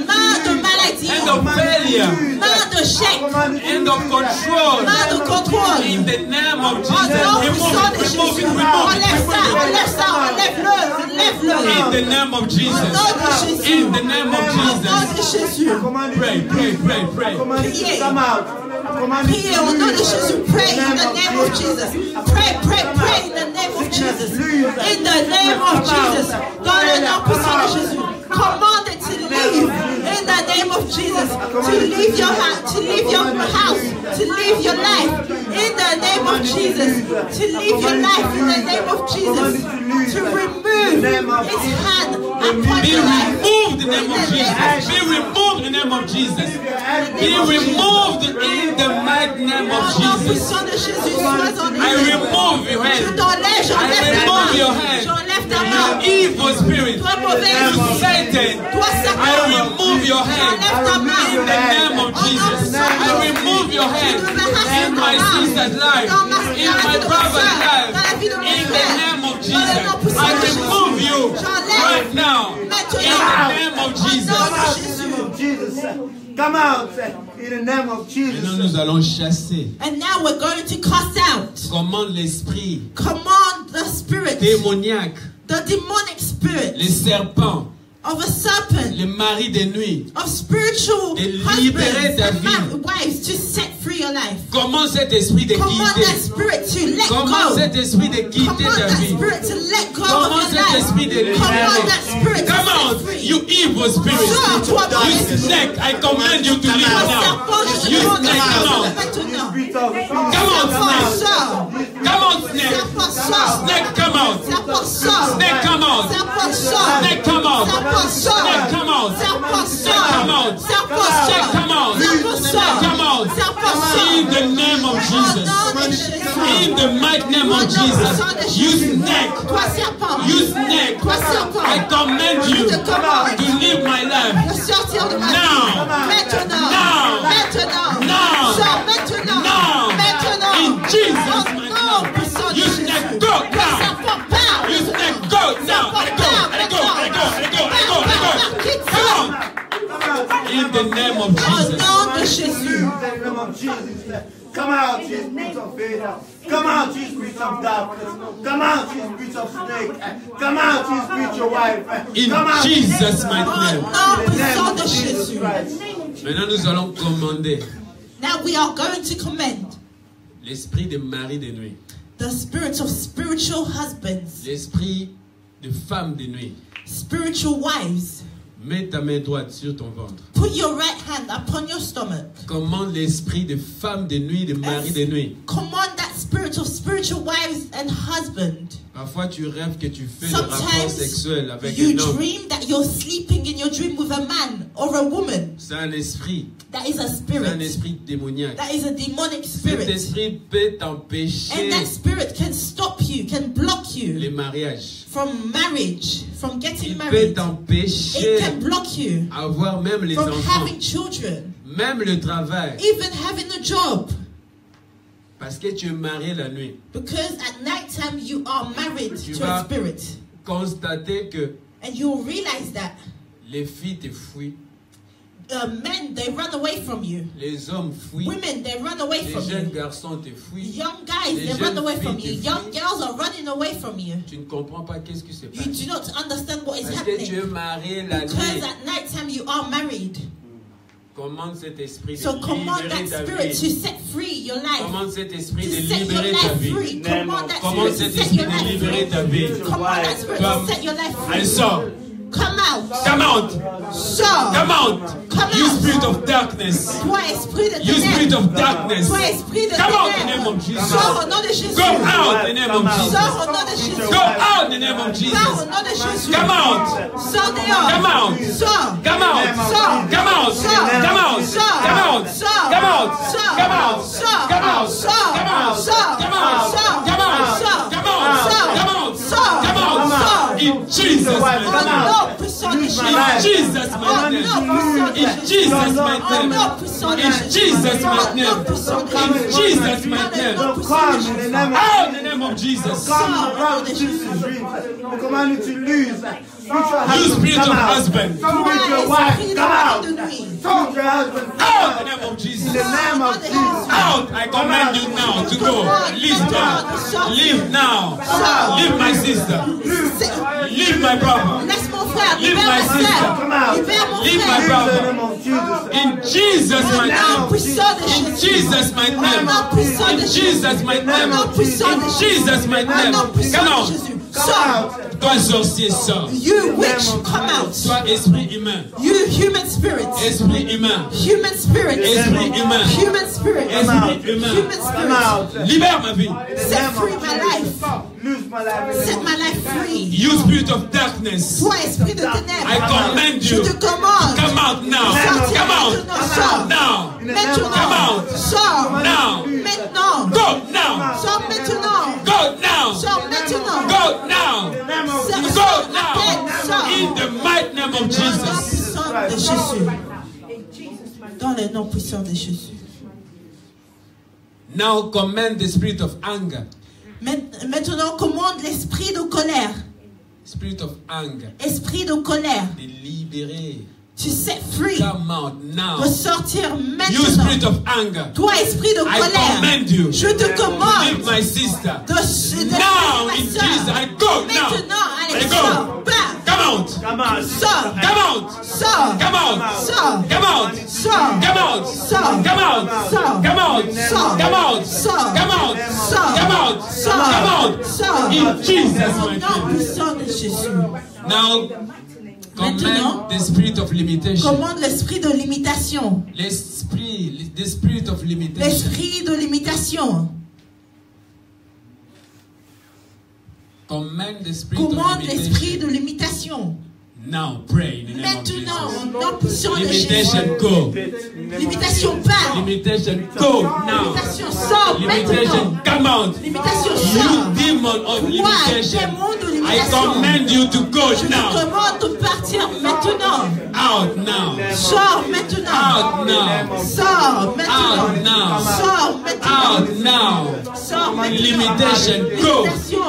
Main de maladie. Hand of failure. Main de chèque. Hand of control. Main de contrôle. In the name of Au Jesus. nom Remove puissant de it, remove Jésus. it, remove it, Enlève ça, remove it. enlève ça, enlève-le, enlève-le. In the name of Jesus. Au nom de Jésus. In the name of Au nom de Jesus. Jésus. Pray, pray, pray, pray. Command it to come out. Command it to Priez au nom de Jésus. Pray in the name of Jesus. Pray, pray, pray in the name of Jesus. In the name of Jesus. Dans le nom puissant de Jésus. Command it to leave. In the name of Jesus. To leave your house. To leave your house. To leave your life. In the name of Jesus. To leave your life in the name of Jesus. To remove its hand upon Be your life. removed in the name of Jesus. Be removed in the name of Jesus. Be removed in the mighty name of Au nom Jesus. puissant de Jésus, sois en I remove your Je hand. t'enlève, I j'enlève ta remove your main. hand. J'enlève ta You main. evil spirit. Toi, mauvais esprit. Satan. Toi, I Satan. remove your hand. J'enlève ta main. In the name of Jesus. I remove your hand in my sister's life. In my brother's life. In the name of Jesus. I remove you right now. In the name of Jesus. in the name of Jesus. Come out in the name of Maintenant, Jesus. nous allons chasser. And now we're going to cast out. Commande l'esprit Command the spirit, démoniaque, the demonic spirit les serpents, of a serpent, les maris des nuits. of spiritual De libérer husbands ta and vie. wives to set free your life. Commande cet esprit de Command that quitter. spirit to let Commande go. cet esprit de quitter Command ta that vie. spirit to let go Command of your cet life. esprit de Command libérer. that spirit to Come set out, free. you evil spirit. Sors, toi, You mauvais snake, I command you to leave Toi, now. serpent, je te You demande de snake, come sortir out. maintenant. Spirit of Come on, Serpent, snake. sors. Come on, snake. Serpent, sors. Snake, come out. Serpent, sors. Snake, come out. Serpent, sors. Snake, come out. Serpent, sors. Snake, come out. Serpent, Snake, sors. come out. Serpent, Snake, sors. come out. Serpent, sors. Come out. Serpent, sors. In the name of Au Jesus. nom de Jésus. In the mighty name Au of nom puissant de Jesus. You Jésus. snake. Toi, serpent. You snake. Toi, serpent. I command Je you te commande to live my life. de sortir de ma Now. vie. Maintenant. Now. Maintenant. Now. Sors maintenant. Now. Maintenant. In Jesus' Au mighty nom name. puissant de You Jésus. snake, go Toi, now. serpent, pars. You snake, go now. Let go. Let go. Let go. Let go. Let go. Let go. Come on. In the name of Au Jesus. nom de Jésus. In the name of Jesus. Come out, you spirit of failure. Come out, you spirit of darkness. Come out, you spirit of snake. Come out, you spiritual wife. In Come out, Jesus' mighty Au name. nom in the name puissant of de Jesus Jésus. Christ. Maintenant, nous allons commander Now we are going to commend l'esprit de mari de nuit, the spirit of spiritual husbands, l'esprit de femme de nuit. spiritual wives. Mets ta main droite sur ton ventre. Put your right hand upon your stomach. Commande l'esprit de femme de nuit, de mari de nuit. Command that spirit of spiritual wives and husband. Parfois, tu rêves que tu fais le rapport sexuel avec You un homme. dream that you're sleeping in your dream with a man or a woman. C'est un esprit. That is a C'est un spirit. esprit démoniaque. That is a demonic Cet spirit. esprit peut And t'empêcher that spirit can stop you, can block les you mariages. from marriage, from getting Il peut married. t'empêcher It can block you avoir même les from enfants, having children, même le travail. even having a job. Parce que tu es marié la nuit. Because at night time you are married Tu to a vas spirit. constater que And you'll realize that les filles te fuient, men, they run away from you. les hommes fuient, Women, they run away les from jeunes you. garçons te fuient. Young guys, Les they jeunes run away from filles you. te Young fuient. girls are running away from you. Tu ne comprends pas qu'est-ce qui se You passe. do not understand what is Parce que tu es happening. marié la Because nuit. at night time you are married. Commande cet esprit de So command libérer that ta spirit to vie. set free your life. Commande cet esprit To de set your libérer ta life vie. free. Command that Commande spirit cet to set esprit your de life libérer free. ta vie. Command that spirit Toi, to set your life elle free. sort. Come out. Come out. Sors. Come out. Come You out. spirit of darkness. Toi, esprit de You spirit ténèbres. of darkness. Toi, esprit de Come out in the name ténèbres. of Jesus. Sors au nom de Jésus. Go out in the name of Jesus. Sors au nom de Jésus. Go out in the name of Sors au Jesus. nom de Jésus. Come out. Sors dehors. Come out. Sors. Come out. Sors. Come out. Sors. Come out. Sors. Come out. Sors. Come out. Sors. Come out. Sors. Come out. Sors. Come out. Sors. Come out. Sors. Come out. Sors. Come out. Sors. Come out. Sors. Come out. Sors. In Jesus' Au mighty name. nom puissant de Jésus. In Jesus' Au mighty nom name. puissant de In Jésus. Jesus' mighty Au name. nom puissant de In Jésus. Jesus' Au mighty nom name. puissant de In Jésus. Jesus' mighty name. Au nom puissant Come de in the Jésus. name of Out in the name of Jesus. Come, brothers and sisters, we command you to lose. You spirit of husband. Come with your wife. Come out. Come with your husband. Out in the name of In Jesus. the name of Jesus. Out. I command you now to go. Leave now. Leave now. Leave my sister. Leave my brother. Laisse mon frère, Leave libère my ma sister. sœur, libère mon Leave my frère. In the brother. name of Jesus. In Jesus' Au mighty nom name. puissant de In Jésus. Jesus' mighty Au name. nom puissant de In Jésus. Jesus' mighty name. Au nom puissant de In Jésus. Jesus' mighty Au name. nom puissant Come de on. Jésus. Sors. Toi sorcier, sors. You witch, come out. Toi esprit humain. You human spirit. Esprit humain. Human spirit. Esprit humain. Human spirit. Esprit humain. Human Come out. spirit. Libère ma vie. Set free my life. Lose my life. Set my life free. You spirit of darkness. Toi, esprit de ténèbres. I command Je you. te commande. Come out now. Sortir Come out. maintenant. Sors. Now. Maintenant. Come out. Sors. Now. Maintenant. Go now. Sors maintenant. Go now. Sors maintenant. Go now. Sors Go à peine. now. Sors. In the mighty name of Dans le nom Jesus. puissant de Jésus. Dans le nom puissant de Jésus. Now command the spirit of anger. Maintenant, commande l'esprit de colère. Spirit of anger. Esprit de colère. De libérer. Tu sais, free. Come out now. Ressortir You spirit maintenant. of anger. Toi, esprit de I colère. command you. Je te Leave commande my sister. de Now in Jesus. I go now. Maintenant, allez, I sors. go. Bam. Come out. Come out. Sors. Come out. Sors. Come out. Sors. Come out. Sors. Come out. Sors. Come out. Sors. Come out. Sors. Come out. Sors. Come out. Sors. Come out. Sors. Come out. Sors. In Jesus' Au mighty nom name. puissant de Jésus. Now Maintenant, command the spirit of limitation. commande l'esprit de limitation. L'esprit, the spirit of limitation. L'esprit de limitation. Command the spirit of Commande l'esprit limitation. de limitation. Now pray in the name of Maintenant, Jesus. au nom puissant de Jésus. Limitation go. Limitation part. Limitation go now. Limitation sort Limitation maintenant. come out. Limitation You sort. demon of Toi, limitation. démon de I limitation. command you to go Je te now. commande de partir maintenant. Out now. Sors maintenant. Out now. Sors maintenant. Out now. Sors maintenant. Out now. Sors maintenant. Limitation go. Limitation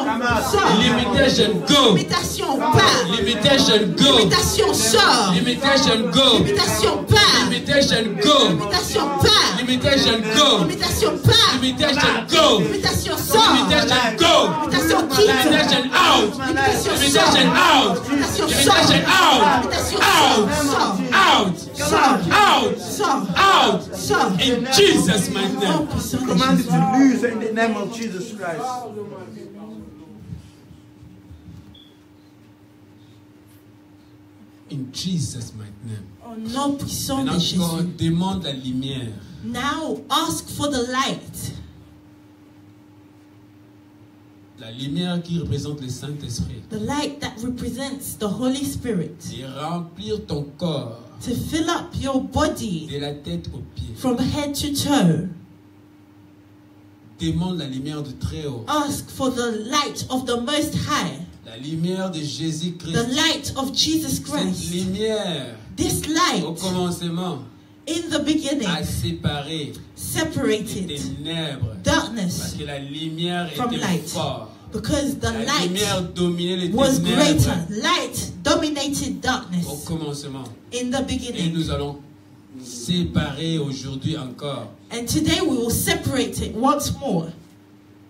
sort. Limitation go. Limitation part. Limitation go. Limitation sort. Limitation go. Limitation part. Limitation go. Limitation part. Limitation go. Limitation part. Limitation go. Limitation sort. Limitation go. Limitation quitte. Limitation out. Limitation Limitation sort. out. Limitation Limitation sort. out. Limitation Out. sort. Out. Sort. Out. Sort. Out. Sort. In Jesus' mighty Au name. puissant de Command you Jésus. to lose in the name of Jesus Christ. In Jesus' mighty name. Au nom puissant de Maintenant, Jésus. God demande la lumière. Now ask for the light. La lumière qui représente le Saint-Esprit. The light that represents the Holy Spirit. Et remplir ton corps To fill up your body de la tête aux pieds. from head to toe. Demande la lumière du Très-Haut. Ask for the light of the Most High. La lumière de Jésus-Christ. The light of Jesus Cette Christ. lumière, This au light, commencement, in the beginning, a séparé les separated ténèbres. Parce darkness que la lumière from était light. forte. Because the La lumière light dominait les was ténèbres greater. Light dominated au darkness commencement. in the Et beginning. nous allons séparer aujourd'hui encore And today we will separate it once more.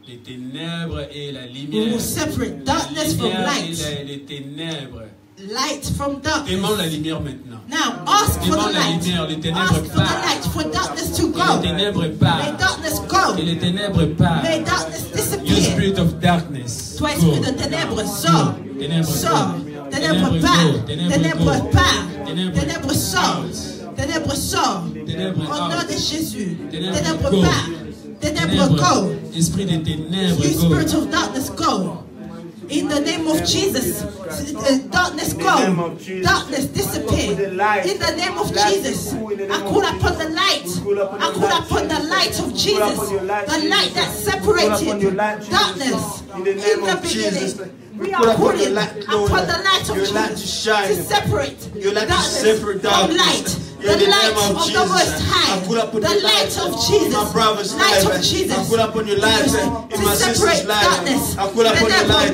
les ténèbres et la We lumière. will separate La darkness from lumière light. et les ténèbres. Light from darkness. Demande la lumière maintenant. Now ask for the Demande la light. lumière, les ténèbres Ask for the partent. light, for darkness to Et go. les ténèbres May partent. darkness go. Et les ténèbres partent. May darkness You disappear. spirit of darkness. Toi, esprit Go. de ténèbres, sors. Ténèbres, Sors. go. Ténèbres part. Ténèbres part. Ténèbres sort. Ténèbres sort. Au nom de Jésus. Ténèbres part. Ténèbres go. Esprit de ténèbres You go. spirit of darkness go. In the name of Jesus, darkness go, darkness disappear. In the name of Jesus, I call upon the light. I call upon the light of Jesus, the light that separated darkness in the beginning. We are calling upon the light of Jesus to separate darkness from light. The light of the Most High, the light of Jesus, light of Jesus, I pull up on your light in my sister's life. I pull up on your light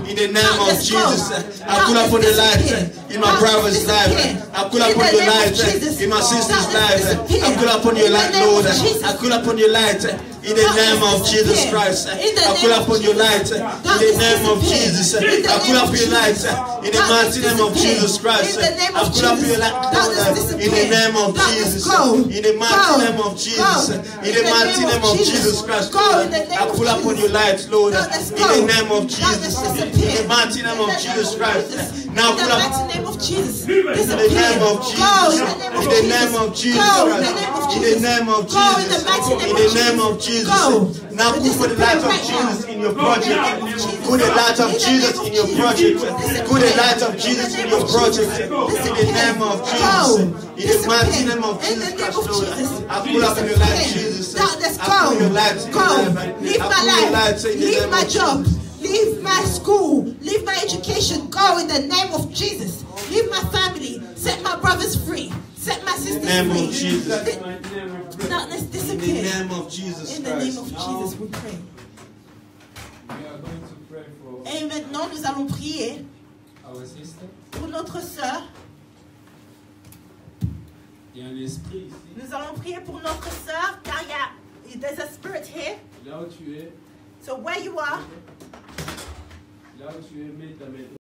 in the name of Jesus. I pull up on your light in my brother's life. I pull up on your light in my sister's life. I pull up on your light, Lord. I pull up on your light in the name of Jesus Christ. I pull up on your light in the name of Jesus. I pull up your light in the mighty name of Jesus Christ. I pull up your light, Lord, in the name of Jesus. In the mighty name of Jesus. In the mighty name of Jesus Christ. I pull up on your light, Lord, in the name of Jesus. In the mighty name of Jesus Christ. Now pull up in the name of Jesus. In the name of Jesus. In the name of Jesus Christ. In the name of Jesus. In the name of Jesus. Now put the light of Jesus in your project. Put the light of Jesus in your project. Put the light of Jesus in your project. In the name of Jesus. In the mighty name of Jesus Christ, Lord. I pull up in your light, Jesus. I pull your light in your life. Leave my life. Leave my job. Leave my school. Leave my education. Go in the name of Jesus. Leave my family. Set my brothers free. Set my sisters free. In the name of Jesus. Darkness disappear. In the name of Jesus. In the name of Jesus, we pray. We are going to pray for Et maintenant, nous allons prier our sister. pour notre sœur. Il y a un esprit ici. Nous allons prier pour notre sœur, car there's a spirit here. Là où tu es, So where you are, là où tu es, mets ta main.